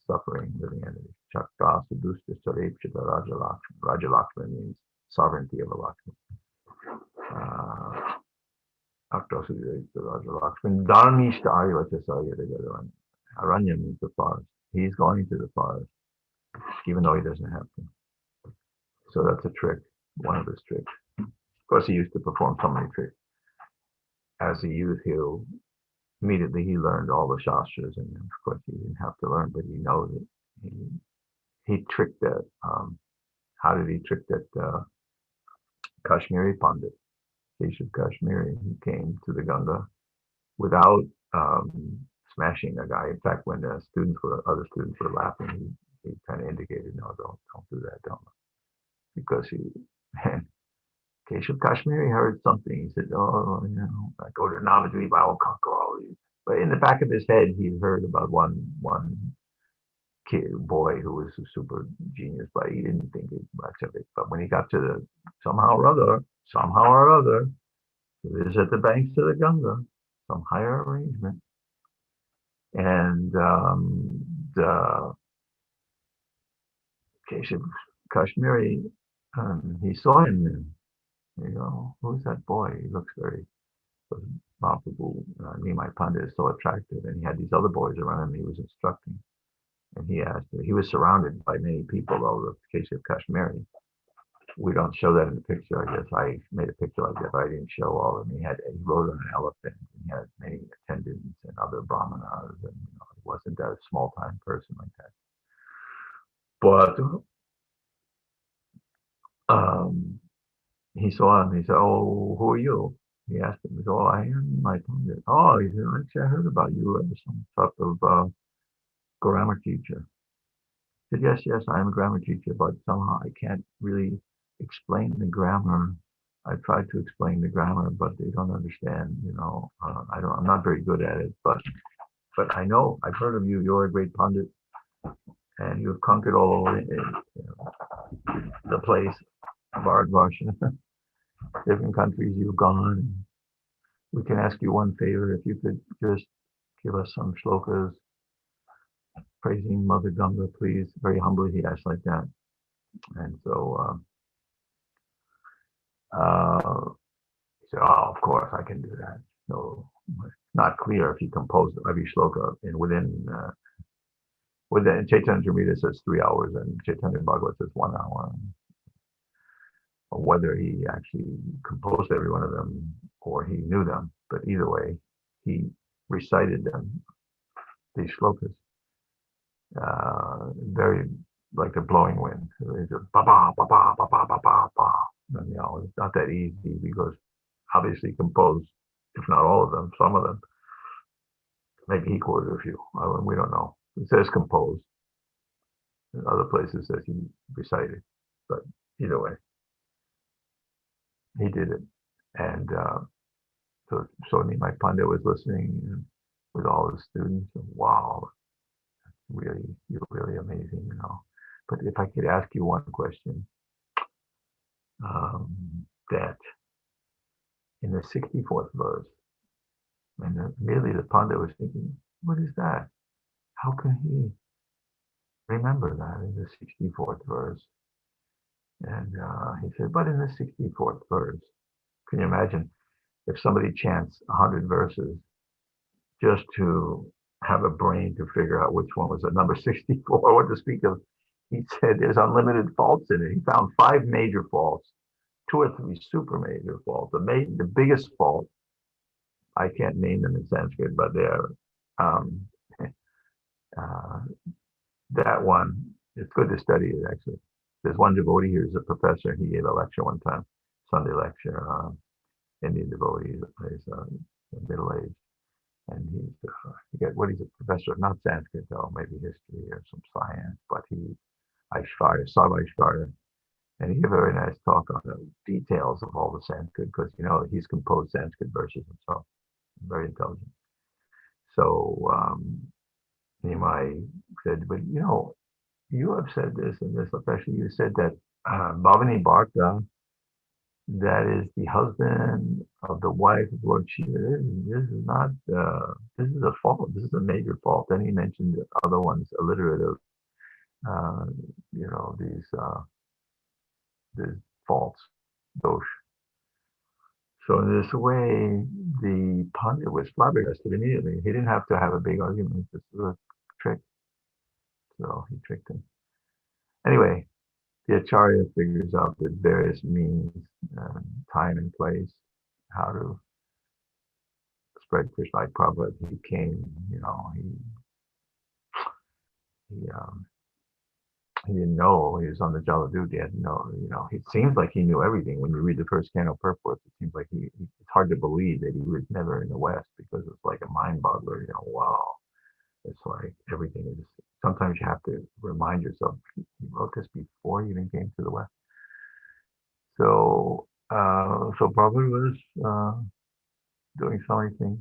suffering living entities. Chakra Sudusta Sarepchita Rajalakshmi. Rajalakshmi means sovereignty of a Lakshmi. Aranya means the forest. He's going to the forest, even though he doesn't have to. So that's a trick, one of his tricks. Of course, he used to perform so many tricks. As a youth, immediately he learned all the shastras, and of course he didn't have to learn, but he knows it. He tricked that. How did he trick that Kashmiri Pandit, Keshav Kashmiri? He came to the Ganga without smashing a guy. In fact, when other students were laughing, he kind of indicated, no, don't do that, don't. Because Keshav Kashmiri heard something. He said, oh, I go to Navadvip, I will conquer all these. But in the back of his head, he heard about one boy who was a super genius, but he didn't think much of it. But when he got to somehow or other, it was at the banks of the Ganga, some higher arrangement. And the Keshav Kashmiri, he saw him there. Who's that boy? He looks very Mahaprabhu, Nimai Pandit is so attractive, and he had these other boys around him he was instructing. And he was surrounded by many people, though, the Keshav Kashmiri. We don't show that in the picture. I guess I made a picture like that, but I didn't show all of them. He rode on an elephant, and he had many attendants and other brahmanas, and he wasn't that small-time person like that. But he saw him. He said, "Oh, who are you?" He asked him. He said, "Oh, I am my Pandit." Oh, he said, "Actually, I heard about you as some sort of grammar teacher." I said, yes, I am a grammar teacher, but somehow I can't really explain the grammar. I tried to explain the grammar, but they don't understand. I'm not very good at it, but I know I've heard of you. You're a great pundit, and you've conquered all over the place, Bharatvarsha, different countries you've gone. We can ask you one favor: if you could just give us some shlokas praising Mother Ganga, please. Very humbly, he asked like that. And so he said, "Oh, of course, I can do that." So it's not clear if he composed every shloka within Chaitanya Charitamrita says 3 hours, and Chaitanya Bhagavat says 1 hour. Or whether he actually composed every one of them or he knew them, but either way, he recited them, these shlokas, very like the blowing wind. It's a ba ba ba ba ba ba ba ba ba. And, it's not that easy because obviously composed, if not all of them, some of them. Maybe he quoted a few. We don't know. It says composed. In other places it says he recited. But either way, he did it. And so Nimai Pandit was listening with all his students. And, wow, you're really amazing, But if I could ask you one question, that in the 64th verse, and immediately the Pandit was thinking, what is that? How can he remember that in the 64th verse? And he said, but in the 64th verse, can you imagine if somebody chants 100 verses just to have a brain to figure out which one was the number 64, what to speak of? He said there's unlimited faults in it. He found 5 major faults, 2 or 3 super major faults. The biggest fault, I can't name them in Sanskrit, but they're that one. It's good to study it, actually. There's one devotee who's a professor. He gave a lecture one time, Sunday lecture, Indian devotee. He's middle-aged. And he's, I forget what he's a professor of, not Sanskrit though, maybe history or some science, but Sarva Ishvara. And he gave a very nice talk on the details of all the Sanskrit because he's composed Sanskrit verses himself. Very intelligent. So Nimai said, but you have said this and this, especially you said that Bhavani Bharta, that is the husband of the wife of Lord Shiva. This is not, this is a fault. This is a major fault. Then he mentioned the other ones, alliterative, uh, these faults, dosh. So in this way, the Pandit was flabbergasted immediately. He didn't have to have a big argument. This was a trick. So he tricked him. Anyway, the Acharya figures out the various means, time and place, how to spread Krishna like Prabhupada. He came, he didn't know he was on the Jaladut. He had it seems like he knew everything. When you read the first canto purports, it seems like it's hard to believe that he was never in the West because it's like a mind boggler. Wow. It's like everything is, sometimes you have to remind yourself, he wrote this before he even came to the West. So, Prabhupada was doing so many things,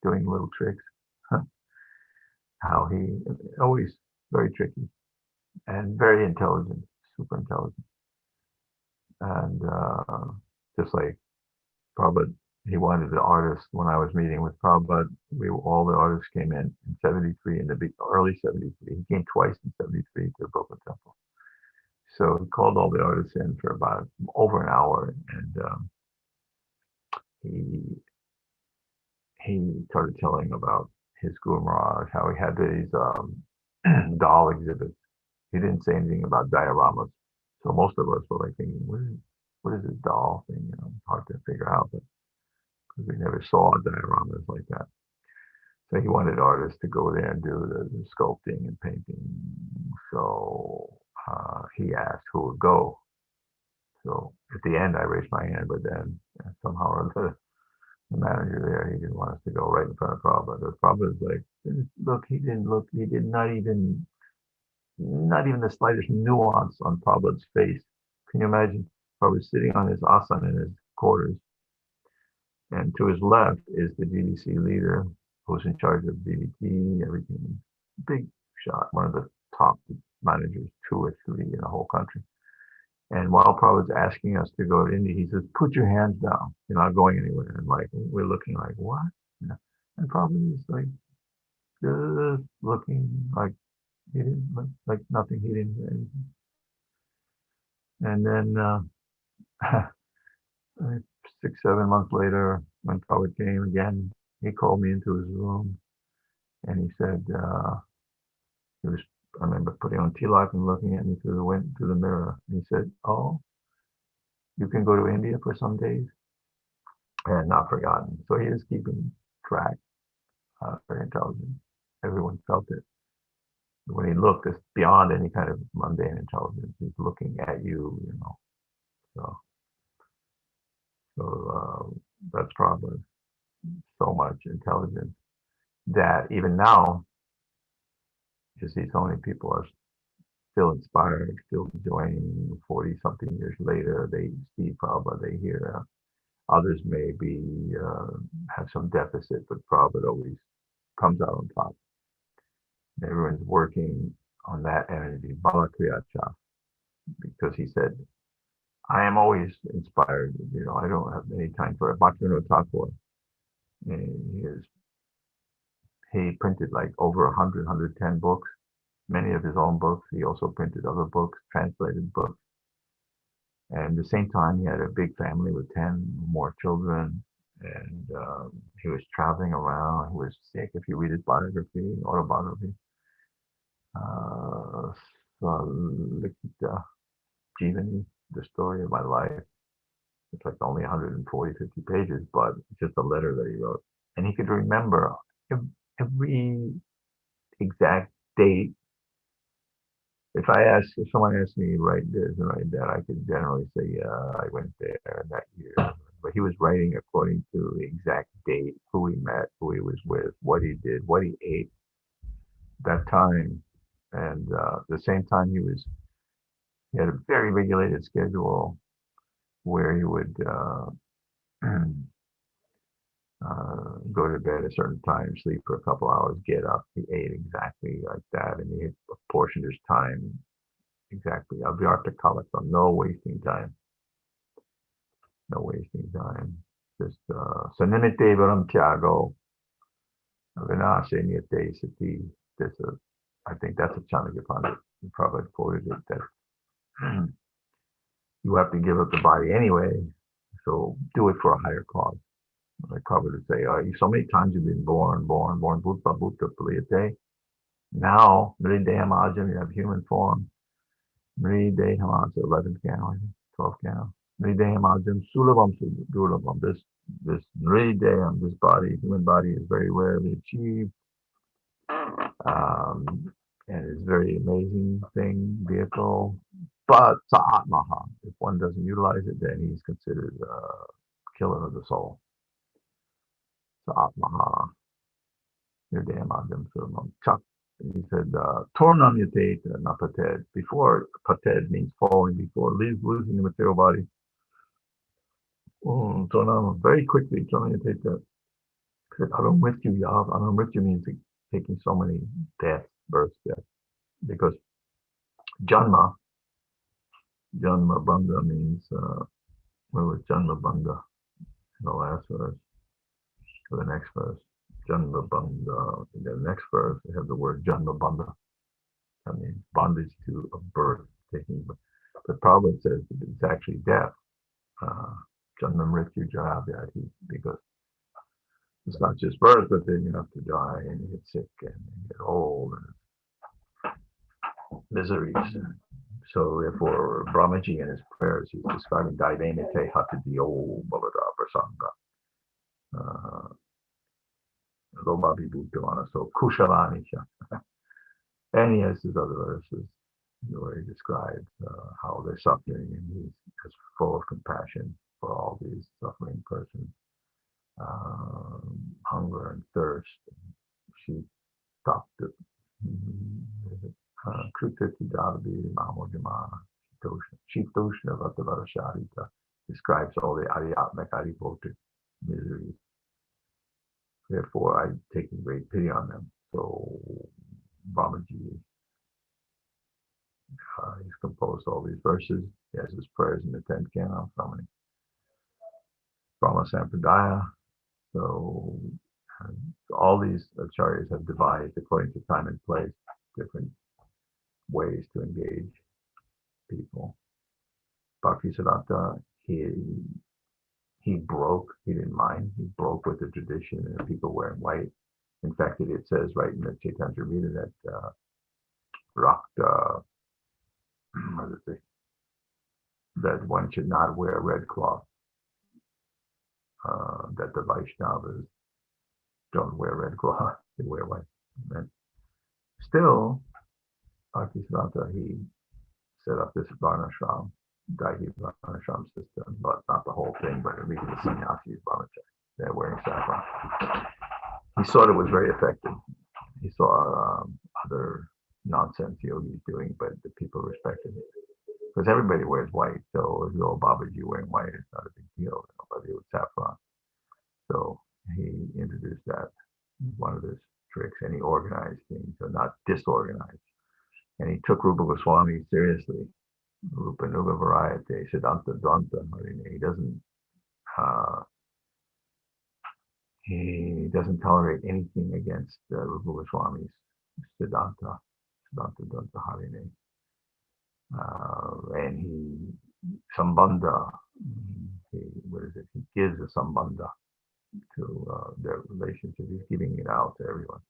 doing little tricks. How he always very tricky and very intelligent, super intelligent. And just like Prabhupada, he wanted the artists. When I was meeting with Prabhupada, all the artists came in 73, in the early 73. He came twice in 73 to the Brooklyn Temple. So he called all the artists in for about over an hour, and he started telling about his Guru Maharaj, how he had these doll exhibits. He didn't say anything about dioramas. So most of us were like thinking, what is this doll thing? Hard to figure out, but because we never saw dioramas like that. So he wanted artists to go there and do the sculpting and painting. So he asked who would go. So at the end, I raised my hand, but then somehow or other, the manager there, he didn't want us to go right in front of Prabhupada. The Prabhupada was like, he did not even the slightest nuance on Prabhupada's face. Can you imagine? Prabhupada sitting on his asana in his quarters, and to his left is the GDC leader who's in charge of DVT, everything. Big shot, one of the top managers, 2 or 3 in the whole country. And while Prabhupada's asking us to go to India, he says, put your hands down. You're not going anywhere. And we're looking like, what? And Prabhupada is like, just looking like he didn't, like nothing. He didn't say anything. And then 6, 7 months later, when Prabhupada came again, he called me into his room and he said, I remember putting on tilak and looking at me through the mirror. And he said, oh, you can go to India for some days. And not forgotten. So he is keeping track, very intelligent. Everyone felt it. When he looked, it's beyond any kind of mundane intelligence. He's looking at you, So that's probably so much intelligence that even now, you see so many people are still inspired, still joining 40 something years later. They see Prabhupada, they hear. Others maybe have some deficit, but Prabhupada always comes out on top. Everyone's working on that energy, Balakriyacha, because he said, I am always inspired. I don't have any time for it. Bhaktivinoda Thakur, he printed like over 100, 110 books, many of his own books. He also printed other books, translated books. And at the same time, he had a big family with 10 more children. And he was traveling around. He was sick. If you read his autobiography, Likita Jivani, the story of my life. It's like only 140, 50 pages, but it's just a letter that he wrote. And he could remember every exact date. If someone asked me, write this and write that, I could generally say, yeah, I went there that year. But he was writing according to the exact date, who he met, who he was with, what he did, what he ate that time. And the same time he He had a very regulated schedule where he would go to bed at a certain time, sleep for a couple hours, get up. He ate exactly like that, and he had apportioned his time exactly. Avyartakalaksam, no wasting time. No wasting time. Just sanimite varam tyago, vinashe niyate sati. I think that's a Chanakya Pandit. Prabhupada quoted it that you have to give up the body anyway, so do it for a higher cause. Like Prabhupada would say, so many times you've been born, bhutta, bhutta, paliyate. Now, Mrideham you have human form. Mrideham, 11th canal, 12th canal. Mrideham Sulabam Durlabam. This Mrideham, this body, human body, is very rarely achieved. And it's a very amazing thing, vehicle. But Sa'atmaha, if one doesn't utilize it, then he's considered a killer of the soul. Sa'atmaha. Mrideham Sulabam. Chak. He said, Tornam yatate napated. Before, pated means falling, before losing the material body. Tornam, very quickly, Tornam yatate that. Aram Mrityu Yav. Aram Mrityu means taking so many deaths, births, deaths. Because Janma Bandha means, where was Janma Bandha? In the last verse, or the next verse. Janma Bandha. In the next verse, they have the word Janma Bandha. That means bondage to a birth, taking. But Prabhupada says that it's actually death. Janma Mrityu Jaravyati, because it's not just birth, but then you have to die and you get sick and you get old and miseries. So therefore, Brahmaji in his prayers, he's describing Daivenite Hatadiyo Bhavada Prasanga. Lobabi Bhutavana, so Kushalani. And he has his other verses where he describes how they're suffering, and he's just full of compassion for all these suffering persons. Hunger and thirst. She stopped it. Shitoshna Vatavara describes all the Ariyatmak Aripotic miseries. Therefore, I'm taking great pity on them. So, Brahmaji, he's composed all these verses. He has his prayers in the 10th canal, Brahma Sampradaya. So, all these acharyas have devised, according to time and place, different ways to engage people. Bhaktisiddhanta, he broke, he didn't mind, he broke with the tradition of people wearing white. In fact, it says right in the Chaitanya Rita that Rakta, what does it say? That one should not wear a red cloth. That the Vaishnavas don't wear red cloth, they wear white. And still, Bhaktisiddhanta, he set up this Varnashram, Daigi Varnashram system, but not the whole thing, but at least the sannyasis, Brahmachari, they're wearing saffron. He thought it was very effective. He saw other nonsense yogis doing, but the people respected it. Because everybody wears white, so if you're all Babaji wearing white, it's not a big deal. Nobody with saffron. So he introduced that, one of his tricks, and he organized things, so not disorganized. And he took Rupa Goswami seriously. Rupa Nuga Variety, Siddhanta Dvanta. He doesn't tolerate anything against Rupa Goswami's Siddhanta Dvanta Harine. And he Sambandha, he gives a Sambandha to their relationship. He's giving it out to everyone.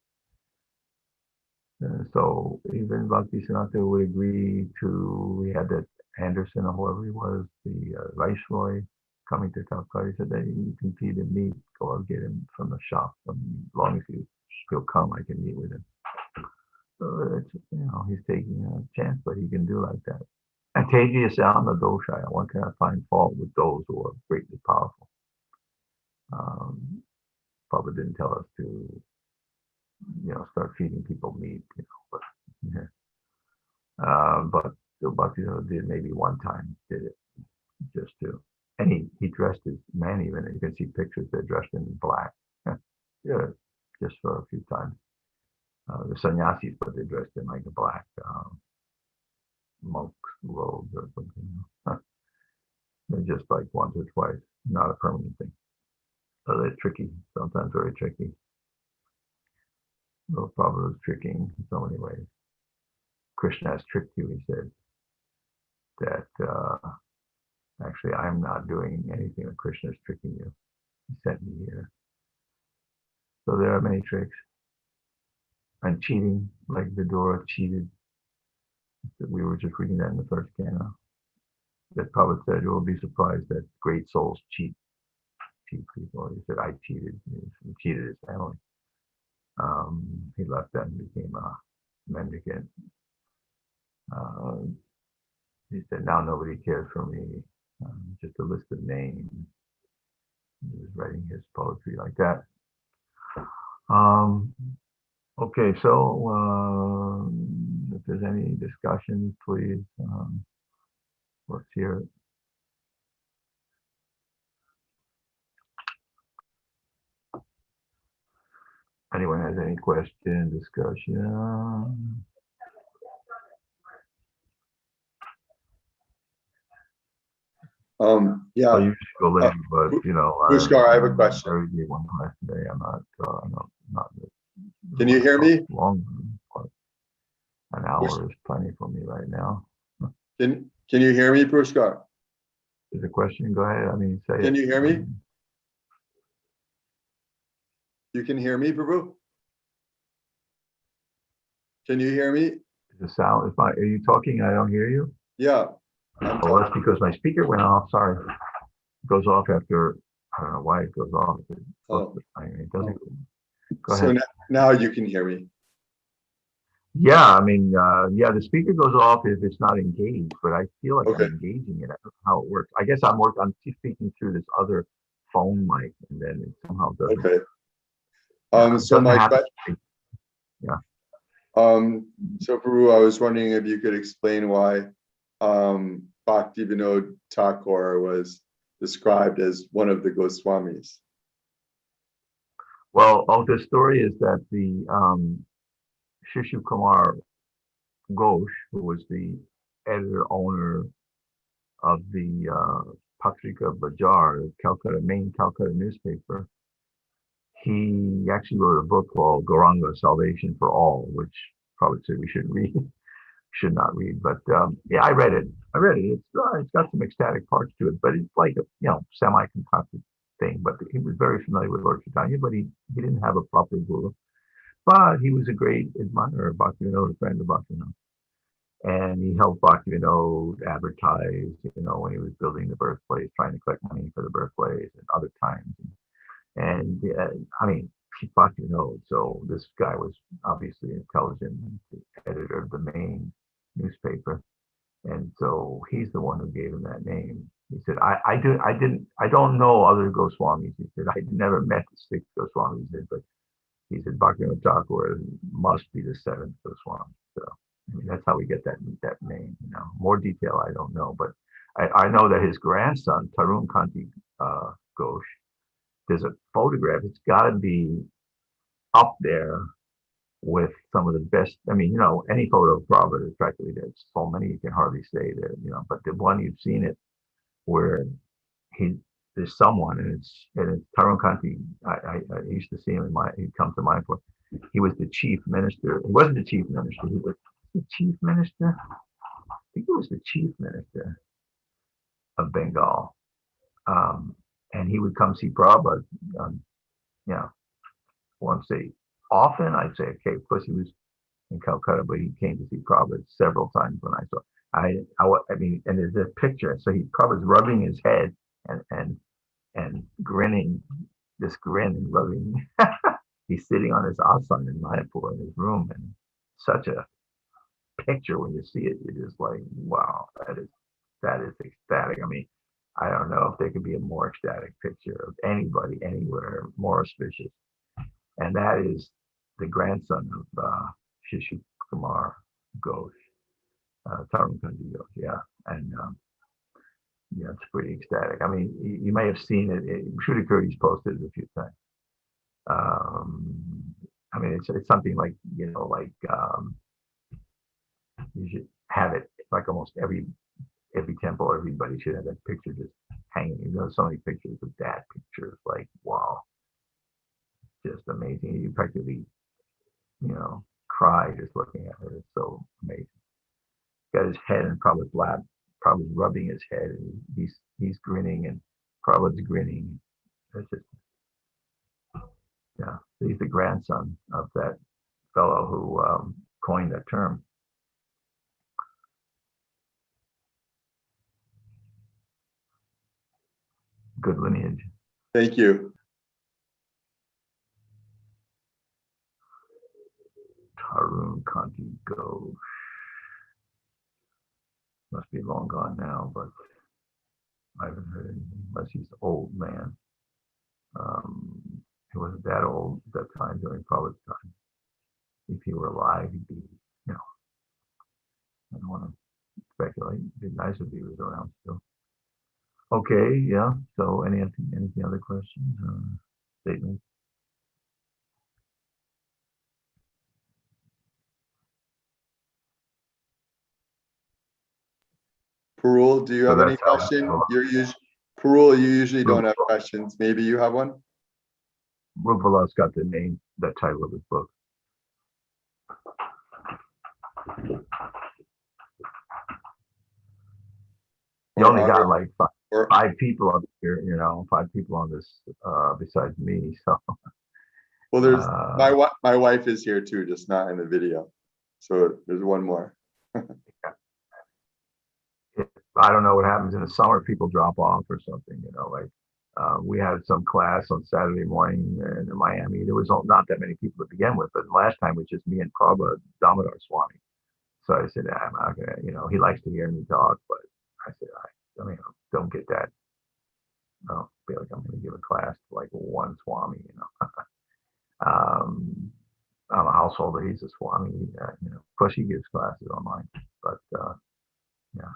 So even Bhaktisiddhanta would agree to, we had that Anderson or whoever he was, the Viceroy coming to Calcutta. He said that you can feed him meat, go or get him from the shop. As long as he'll come, I can meet with him. So it's, he's taking a chance, but he can do like that. And Tejas Yama Doshaya, one cannot find fault with those who are greatly powerful. Prabhupada didn't tell us to start feeding people meat, but So Bhaktivinoda did maybe one time, did it just to. And he dressed as men even. You can see pictures, they're dressed in black. Yeah, just for a few times. The sannyasis, but they're dressed in like a black monk robes or something. They're just like once or twice, not a permanent thing. So they're tricky, sometimes very tricky. Well, Prabhupada was tricking in so many ways. Krishna has tricked you, he said, that actually I'm not doing anything that Krishna is tricking you. He sent me here. So there are many tricks. And cheating, like Vidura cheated. We were just reading that in the first canto. That Prabhupada said, you will be surprised that great souls cheat people. He said, I cheated. He cheated his family. He left that and became a mendicant. He said, now nobody cares for me. Just a list of names. He was writing his poetry like that. Okay, so if there's any discussions, please, let's hear it. Anyone has any question, discussion? Yeah. I usually go later, but you know, Puskar, I have a question. I already gave one class today. I'm not. Can you hear me? Long, but an hour is plenty for me right now. Can you hear me, Puskar? Is a question? Go ahead. I mean, say it. Can you hear me? You can hear me, Prabhu? Can you hear me? The sound. Are you talking? I don't hear you. Yeah. Oh, that's because my speaker went off. Sorry, it goes off after. I don't know why it goes off. It doesn't. Go ahead. So now you can hear me. Yeah, I mean, yeah, the speaker goes off if it's not engaged, but I feel like Okay. I'm engaging it. I don't know how it works. I guess I'm speaking through this other phone mic, and then it somehow doesn't. Okay. So my question. Yeah. So Prabhu, I was wondering if you could explain why Bhaktivinoda Thakur was described as one of the Goswamis. Well, the story is that the Shishu Kumar Ghosh, who was the editor-owner of the Patrika Bajar, the main Calcutta newspaper, he actually wrote a book called Gauranga, Salvation for All, which probably said we should read, should not read. But yeah, I read it. It's got some ecstatic parts to it, but it's like a semi-concocted thing. But he was very familiar with Lord Chaitanya, but he didn't have a proper guru. But he was a great admirer of Bhaktivinoda, a friend of Bhaktivinoda. And he helped Bhaktivinoda advertise, when he was building the birthplace, trying to collect money for the birthplace and other times. And I mean, Bhaktivinoda, so this guy was obviously intelligent, the editor of the main newspaper. And so he's the one who gave him that name. He said, I don't know other Goswamis. He said, I never met the sixth Goswami. But he said, Bhaktivinoda Thakur must be the seventh Goswami. So I mean, that's how we get that name. More detail I don't know, but I know that his grandson Tarun Kanti Ghosh. There's a photograph. It's got to be up there with some of the best. I mean, any photo of Prabhupada is practically there's so many you can hardly say that. But the one you've seen it where there's someone and it's Tarun Kanti. I used to see him he'd come to Mayapur. He was the chief minister. He wasn't the chief minister. He was the chief minister. I think he was the chief minister of Bengal. And he would come see Prabhupada, once often, I'd say, okay, of course he was in Calcutta, but he came to see Prabhupada several times when I saw. I mean, and there's a picture. So Prabhupada's rubbing his head and grinning, this grin and rubbing. He's sitting on his asana in Mayapur in his room, and such a picture when you see it, you're just like, wow, that is ecstatic. I mean, I don't know if there could be a more ecstatic picture of anybody anywhere, more auspicious. And that is the grandson of Shishu Kumar Ghosh. Tarun Kanji goes, yeah. And yeah, it's pretty ecstatic. I mean, you may have seen it. Shruti Kurdi's posted it a few times. I mean, it's something like, like you should have it. It's like almost every temple, everybody should have that picture just hanging. So many pictures of that pictures, like wow, just amazing. You practically, cry just looking at it. It's so amazing. Got his head and probably rubbing his head, and he's grinning, and Prabhupada's grinning. It's just, yeah. He's the grandson of that fellow who coined that term. Good lineage. Thank you. Tarun Kanti Ghosh. Must be long gone now, but I haven't heard anything unless he's old man. He wasn't that old at that time during Prabhupada's time. If he were alive, he'd be, I don't want to speculate. It'd be nice if he was around still. Okay, yeah. So anything other questions or statements? Parul, do you So have any that's how question? Parul, you usually don't have Rupa questions. Maybe you have one? Rupala's got the name, the title of his book. You only got like five people up here, 5 people on this besides me. So well, there's my wife is here too, just not in the video. So there's one more. I don't know what happens in the summer. People drop off or something, like we had some class on Saturday morning in Miami. There was not that many people to begin with, but last time it was just me and Prabhupada Damodar Swami. So I said, I'm not gonna, he likes to hear me talk, but I said, I mean, don't get that. I don't feel like I'm gonna give a class to like one Swami, I'm a householder. He's a Swami, of course he gives classes online, but yeah,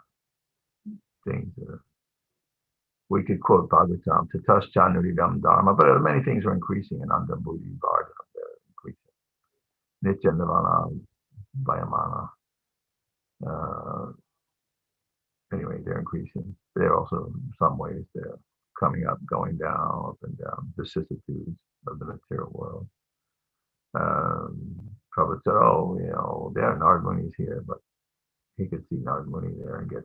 things we could quote Bhagavatam, Tatas Chanuridam Dharma, but many things are increasing in Andam Buddhi Bharta. They're increasing. Nitya Nirvana, Vayamana. Anyway, they're increasing. They're also in some ways they're coming up, going down, up and down, vicissitudes of the material world. Prabhupada said, oh, there are Nardmunis here, but he could see Nardmuni there and get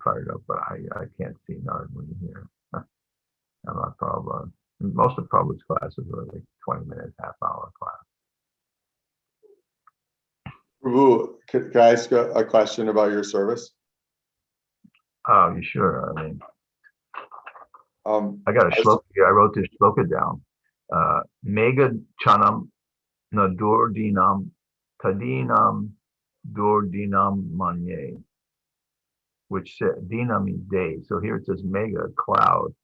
fired up, but I can't see Nardmuni here. I'm not Prabhupada. Most of Prabhupada's classes were like 20 minutes, half-hour class. Prabhu, can I ask a question about your service? Oh, you sure? I mean, I got a shloka here. I wrote this shloka down. Mega chanam nadurdinam tadinam durdinam manye, which dina means day. So here it says mega, cloud.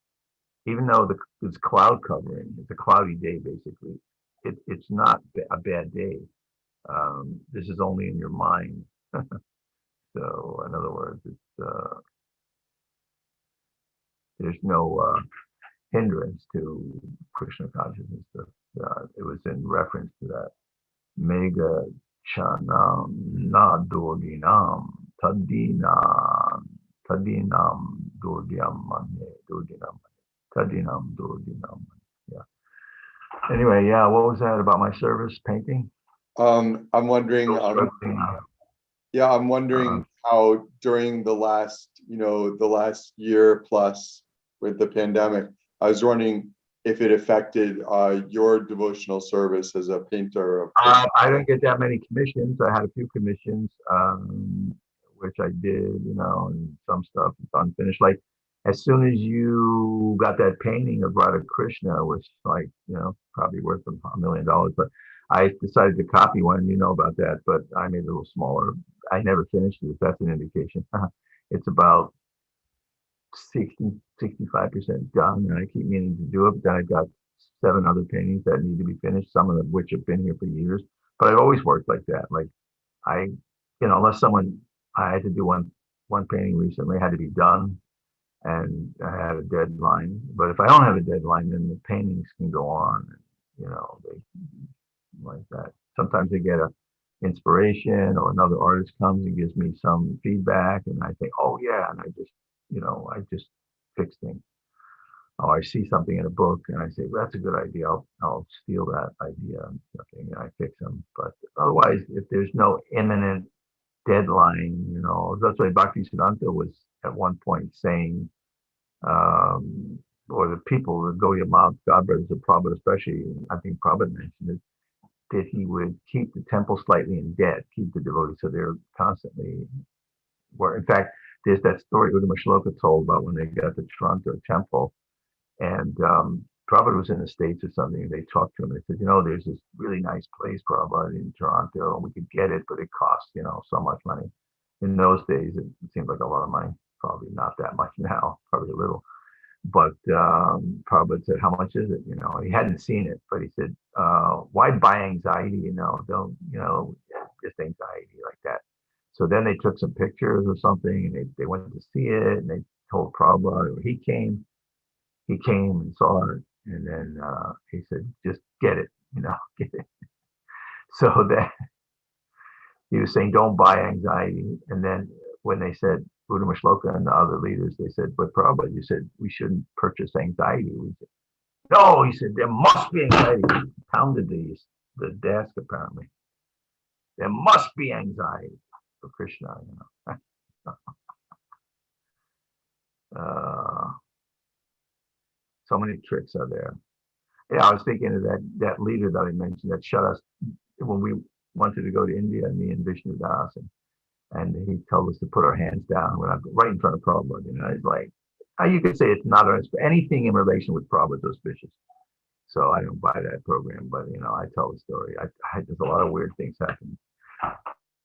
Even though it's cloud covering, it's a cloudy day basically. It's not a bad day. This is only in your mind. So in other words, there's no hindrance to Krishna consciousness. It was in reference to that. Mega chanam nadurdinam tadinam durdyam manye durdinam tadinam durdinam. Yeah. Anyway, yeah. What was that about my service? Painting? I'm wondering. I'm wondering how during the last year plus with the pandemic, I was wondering if it affected your devotional service as a painter. I didn't get that many commissions. I had a few commissions, which I did, and some stuff is unfinished. Like as soon as you got that painting of Radha Krishna, which like, probably worth $1 million, but I decided to copy one, about that, but I made it a little smaller. I never finished it. That's an indication. It's about 65% done, and I keep meaning to do it. Then I've got 7 other paintings that need to be finished, some of which have been here for years. But I've always worked like that. Like unless someone, I had to do one painting recently, had to be done, and I had a deadline. But if I don't have a deadline, then the paintings can go on. They like that. Sometimes I get a inspiration, or another artist comes and gives me some feedback, and I think, oh yeah, and I just fix things. Or I see something in a book and I say, well, that's a good idea. I'll steal that idea. Okay, and I fix them. But otherwise, if there's no imminent deadline, that's why Bhaktisiddhanta was at one point saying, or the people, the Gaudiya Godbrothers of Prabhupada, especially, I think Prabhupada mentioned it, that he would keep the temple slightly in debt, keep the devotees so they're constantly where. In fact, there's that story Uddhama Shloka told about when they got to Toronto temple, and Prabhupada was in the States or something, and they talked to him. They said, there's this really nice place, Prabhupada, in Toronto, and we could get it, but it costs, so much money. In those days, it seemed like a lot of money. Probably not that much now, probably a little. But Prabhupada said, how much is it? He hadn't seen it, but he said, why buy anxiety? Don't, just anxiety like that. So then they took some pictures or something, and they went to see it, and they told Prabhupada, or he came and saw it, and then he said, just get it, get it. So that he was saying, don't buy anxiety. And then when they said, Uddhama Shloka and the other leaders, they said, but Prabhupada, you said we shouldn't purchase anxiety. We said, no, he said, there must be anxiety. He pounded the desk, apparently. There must be anxiety for Krishna, So many tricks are there. Yeah, I was thinking of that leader that I mentioned that shut us when we wanted to go to India, me and Vishnu Das, and he told us to put our hands down right in front of Prabhupada. It's like, you could say it's not anything in relation with Prabhupada is auspicious. So I don't buy that program, but I tell the story. There's a lot of weird things happening.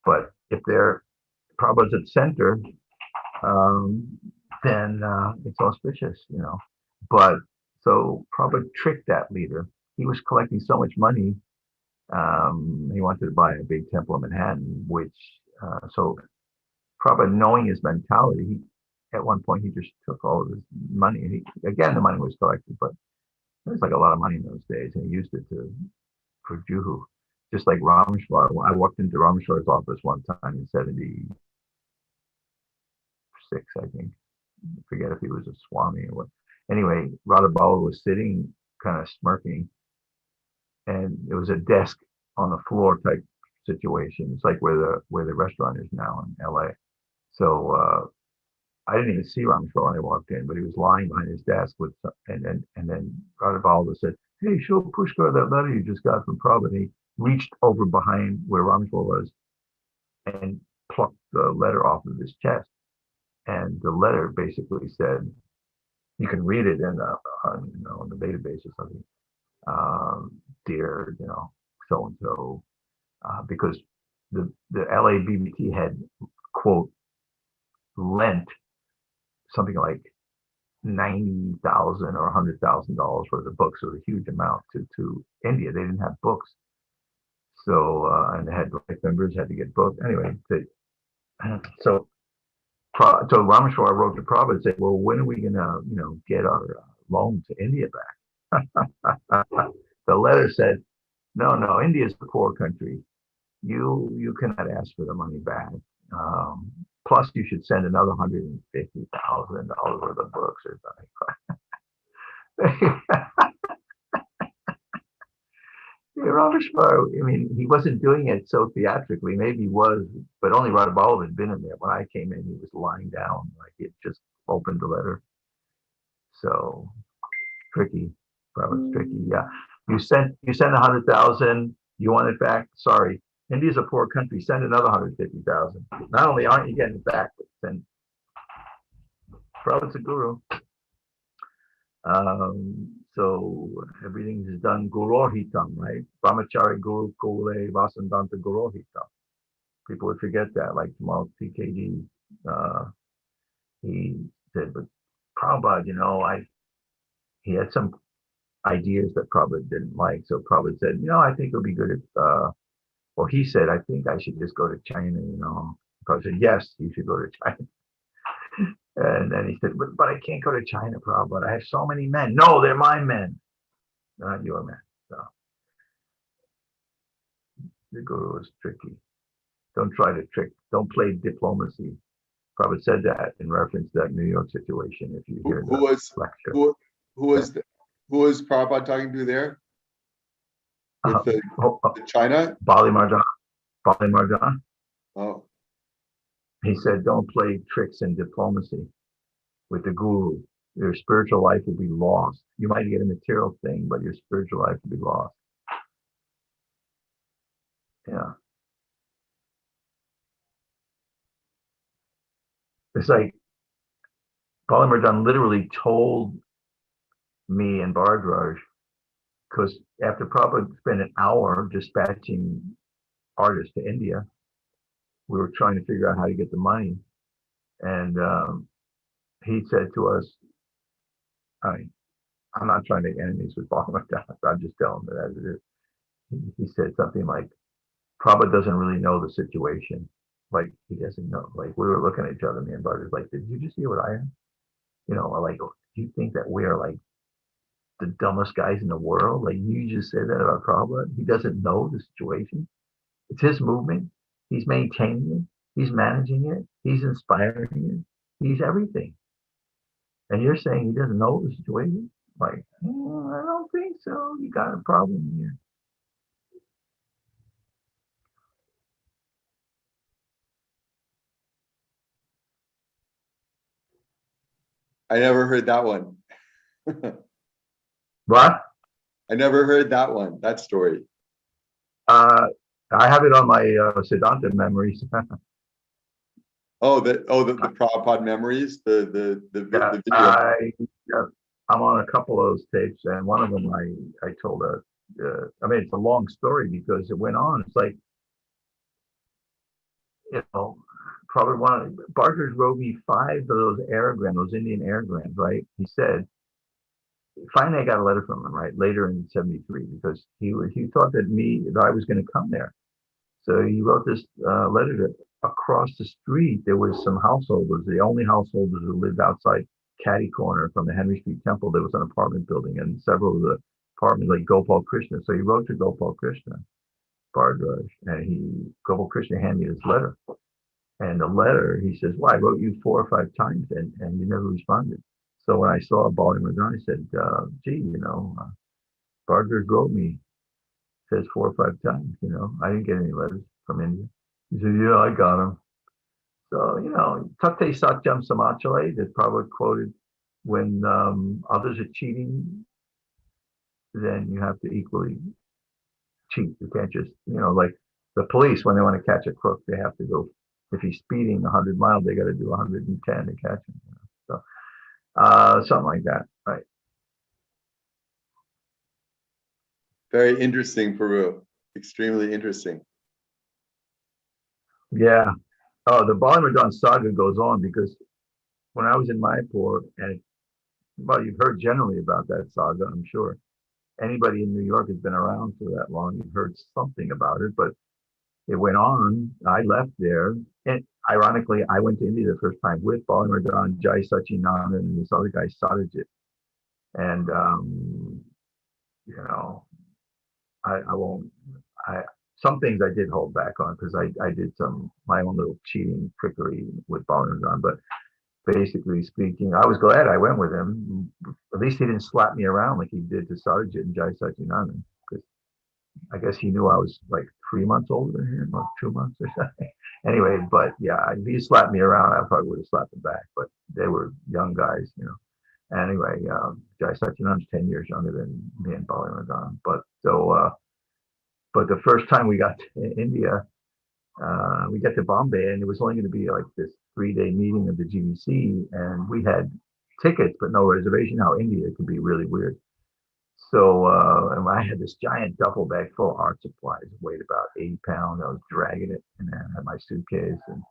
But if Prabhupada's at center, then it's auspicious, But so Prabhupada tricked that leader. He was collecting so much money. He wanted to buy a big temple in Manhattan, which so Prabhupada, knowing his mentality, at one point he just took all of his money. Again, the money was collected, but it was like a lot of money in those days, and he used it for Juhu. Just like Rameshwar. I walked into Rameshwar's office one time in '76, I think. I forget if he was a Swami or what. Anyway, Radha Bala was sitting, kind of smirking, and there was a desk on the floor type situation. It's like where the restaurant is now in LA. So I didn't even see Rameshwar when I walked in, but he was lying behind his desk and then Radha Bala said, "Hey, show Pushkar that letter you just got from Prabhupada." He reached over behind where Rameshwar was and plucked the letter off of his chest. And the letter basically said, you can read it in the database or something. Dear, so and so, because the LA BBT had quote lent something like $90,000 or $100,000 worth of books. It was a huge amount to India. They didn't have books, so and they had life members had to get books anyway. So Rameshwar wrote to Prabhupada and said, well, when are we gonna, get our loan to India back? The letter said, no, India is a poor country. You cannot ask for the money back. Plus, you should send another $150,000 worth of books or something. Rameshwar, he wasn't doing it so theatrically. Maybe he was, but only Radha Bala had been in there. When I came in, he was lying down, like he had just opened the letter. So tricky, probably tricky. Yeah, you sent 100,000. You want it back? Sorry, India's a poor country. Send another 150,000. Not only aren't you getting it back, but send. Prabhupada's a guru. So everything is done gurohitam, right? Brahmachari guru kule vasandanta gurohitam. People would forget that, like Jamal TKD. He said, but Prabhupada, he had some ideas that Prabhupada didn't like. So Prabhupada said, I think it would be good if, well, he said, I think I should just go to China, Prabhupada said, yes, you should go to China. And then he said, but I can't go to China, Prabhupada. I have so many men. No, they're my men, not your men. So the guru is tricky. Don't try to trick. Don't play diplomacy. Prabhupada said that in reference to that New York situation. If you hear Who the was lecture, who was who was Prabhupada talking to there with the China? Bali Marjan. Bali Marjan. Oh, He said, don't play tricks in diplomacy with the guru. Your spiritual life will be lost. You might get a material thing, but your spiritual life will be lost. Yeah. It's like Bali Marjan literally told me and Bhardraj, because after Prabhupada spent an hour dispatching artists to India, we were trying to figure out how to get the money. And he said to us, I mean, I'm not trying to make enemies with Bali Marjan. I'm just telling it as it is. He said something like, Prabhupada doesn't really know the situation. Like, he doesn't know. Like, we were looking at each other, me and Bhardraj, like, did you just hear what I am? You know, like, do you think that we are like the dumbest guys in the world? Like, you just said that about Prabhupada. He doesn't know the situation. It's his movement. He's maintaining it. He's managing it. He's inspiring it. He's everything. And you're saying he doesn't know the situation? Like, I don't think so. You got a problem here. I never heard that one. What? I never heard that one. That story. I have it on my Siddhanta memories. The Prabhupada memories, the Yeah, video. yeah, I'm on a couple of those tapes, and one of them I told a. I mean, it's a long story because it went on. It's like, you know, probably Barker's wrote me 5 of those airograms, those Indian airograms, right? He said, finally I got a letter from him, right, later in '73, because he thought that I was going to come there. So he wrote this letter that across the street there was some householders, the only householders who lived outside Caddy Corner from the Henry Street Temple. There was an apartment building, and several of the apartments, like Gopal Krishna. So he wrote to Gopal Krishna, Bhardraj, and Gopal Krishna handed me this letter. And the letter, he says, well, I wrote you 4 or 5 times, and you never responded. So when I saw Bali Marjan, I said, gee, Bhardraj wrote me, says 4 or 5 times, I didn't get any letters from India. He said, yeah, I got them. So, Tate Satyam Samachale, that probably quoted, when others are cheating, then you have to equally cheat. You can't just, like the police, when they want to catch a crook, they have to go, if he's speeding 100 miles, they got to do 110 to catch him. So, something like that, right? Very interesting, Peru. Extremely interesting. Yeah. Oh, the Bali Marjan saga goes on because when I was in Mayapur, and well, you've heard generally about that saga, I'm sure. Anybody in New York has been around for that long, you've heard something about it, but it went on. I left there, and ironically, I went to India the first time with Bali Marjan, Jai Sachinandan, and this other guy, Satyajit. And, I won't, some things I did hold back on because I did my own little cheating trickery with Bali Marjan, but basically speaking, I was glad I went with him. At least he didn't slap me around like he did to Satyajit and Jai Sachinandan, because I guess he knew I was like 3 months older than him, or 2 months or something. Anyway, but yeah, if he slapped me around, I probably would have slapped him back. But they were young guys. Anyway, Jai Sachinandan's 10 years younger than me and Bali Marjan. But the first time we got to India, we got to Bombay, and it was only going to be like this 3-day meeting of the GBC, and we had tickets but no reservation. How India could be really weird. So and I had this giant duffel bag full of art supplies, it weighed about 80 pounds. I was dragging it, and I had my suitcase, and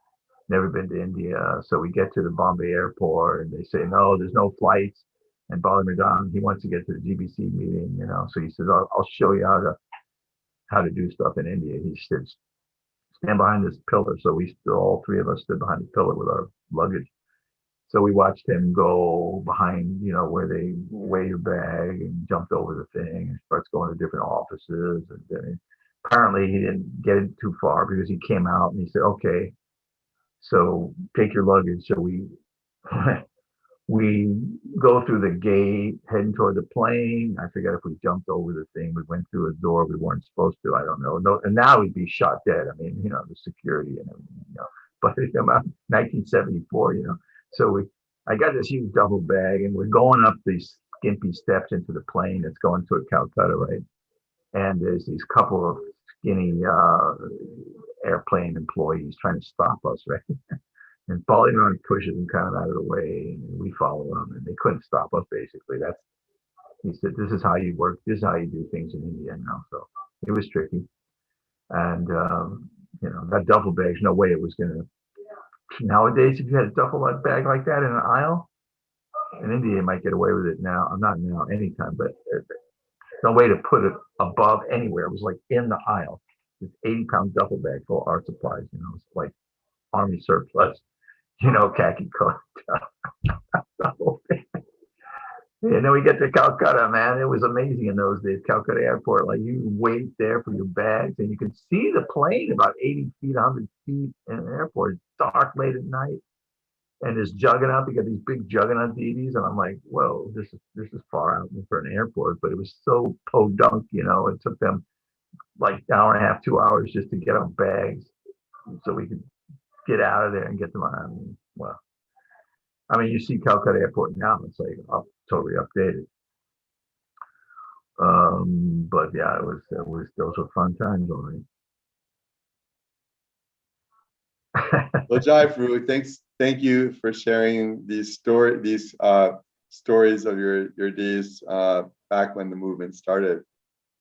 never been to India. So we get to the Bombay airport, and they say, no, there's no flights. And Bali Marjan, he wants to get to the GBC meeting, so he says, I'll show you how to do stuff in India. He stood stand behind this pillar. So we still, all three of us stood behind the pillar with our luggage. So we watched him go behind, where they weigh your bag, and jumped over the thing and starts going to different offices. And then apparently he didn't get it too far because he came out and he said, okay, so take your luggage. So we we go through the gate heading toward the plane. I forget if we jumped over the thing. We went through a door we weren't supposed to. I don't know. No, and now we'd be shot dead. I mean, the security and everything. But it's about 1974. So I got this huge duffel bag, and we're going up these skimpy steps into the plane that's going to Calcutta, right? And there's these couple of skinny airplane employees trying to stop us, right? And Polygon pushes him kind of out of the way, and we follow him, and they couldn't stop us. Basically, he said, "This is how you work. This is how you do things in India now." So it was tricky, and that duffel bag's no way it was gonna. Nowadays, if you had a duffel bag like that in an aisle, in India, you might get away with it now. I'm not now, anytime, but no way to put it above anywhere. It was like in the aisle. This 80-pound duffel bag full of art supplies. It's like army surplus. Khaki color. And then we get to Calcutta, man. It was amazing in those days. Calcutta Airport, like you wait there for your bags, and you can see the plane about 80 feet, 100 feet in an airport. It's dark late at night, and there's juggernaut. You got these big juggernaut DVDs, and I'm like, whoa, this is far out for an airport, but it was so podunk. It took them like an hour and a half, 2 hours just to get our bags, so we could get out of there and get them on. Well, you see Calcutta Airport now, it's like totally updated. But yeah, those were fun times already. Well, Jai Prabhu, thank you for sharing these stories of your days back when the movement started.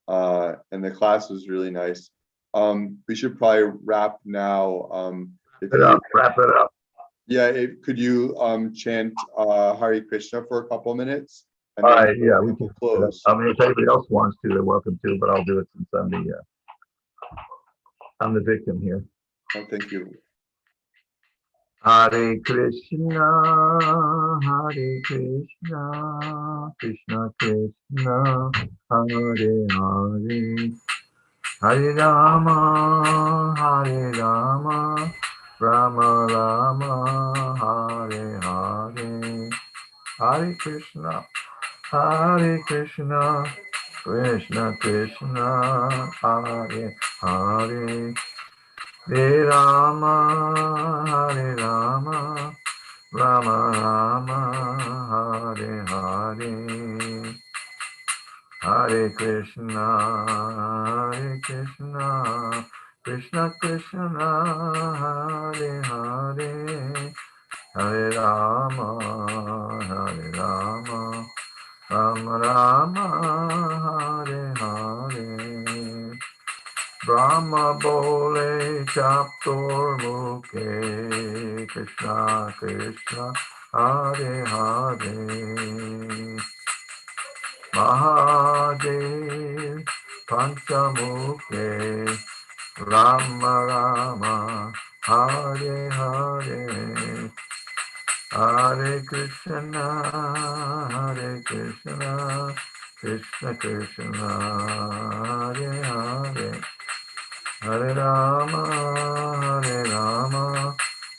And the class was really nice. We should probably wrap now. Wrap it up. Yeah, could you chant Hare Krishna for a couple minutes? And all right, yeah, we can close. If anybody else wants to, they're welcome to, but I'll do it since I'm the victim here. Oh, thank you. Hare Krishna, Hare Krishna, Krishna Krishna, Hare Hare, Hare Rama, Hare Rama, Rama Rama, Hare Hare, Hare Krishna, Hare Krishna, Krishna Krishna, Hare Hare, Hare Rama, Hare Rama, Rama Rama, Hare Hare, Hare Krishna, Krishna Krishna, Hare Hare, Hare Rama, Rama Rama, Hare Hare. Brahma bole chaptor mukhe, Krishna Krishna, Hare Hare. Mahadev Panchamukhe, Rama Rama, Hare Hare. Hare Krishna, Krishna Krishna, Hare Hare, Hare Rama,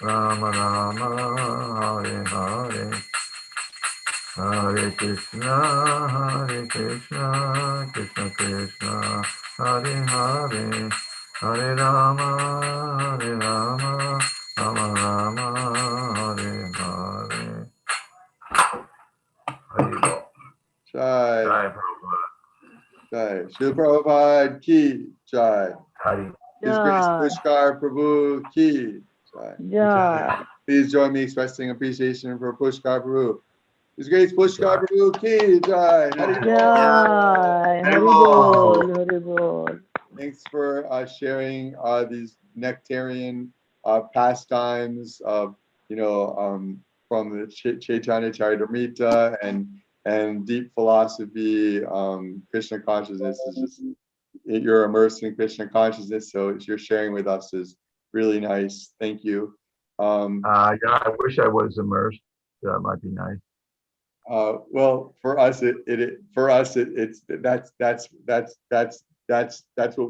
Rama Rama, Hare Hare, Hare Krishna, Krishna Krishna, Hare Hare, Hare Rama, Rama Rama, Hare Hare. Jai. Jai Prabhupada. Jai. Srila Prabhupada ki jai. His Grace Puskar Prabhu ki jai. Jai. Please join me expressing appreciation for Puskar Prabhu. His Grace Puskar Prabhu ki jai. Jai. Haribol. Haribol. Thanks for sharing these nectarian pastimes of, from the Chaitanya Charitamrita and deep philosophy. Krishna consciousness is just, you're immersed in Krishna consciousness, so you're sharing with us is really nice. Thank you. Yeah, I wish I was immersed. That might be nice. Well, for us, it's that's what we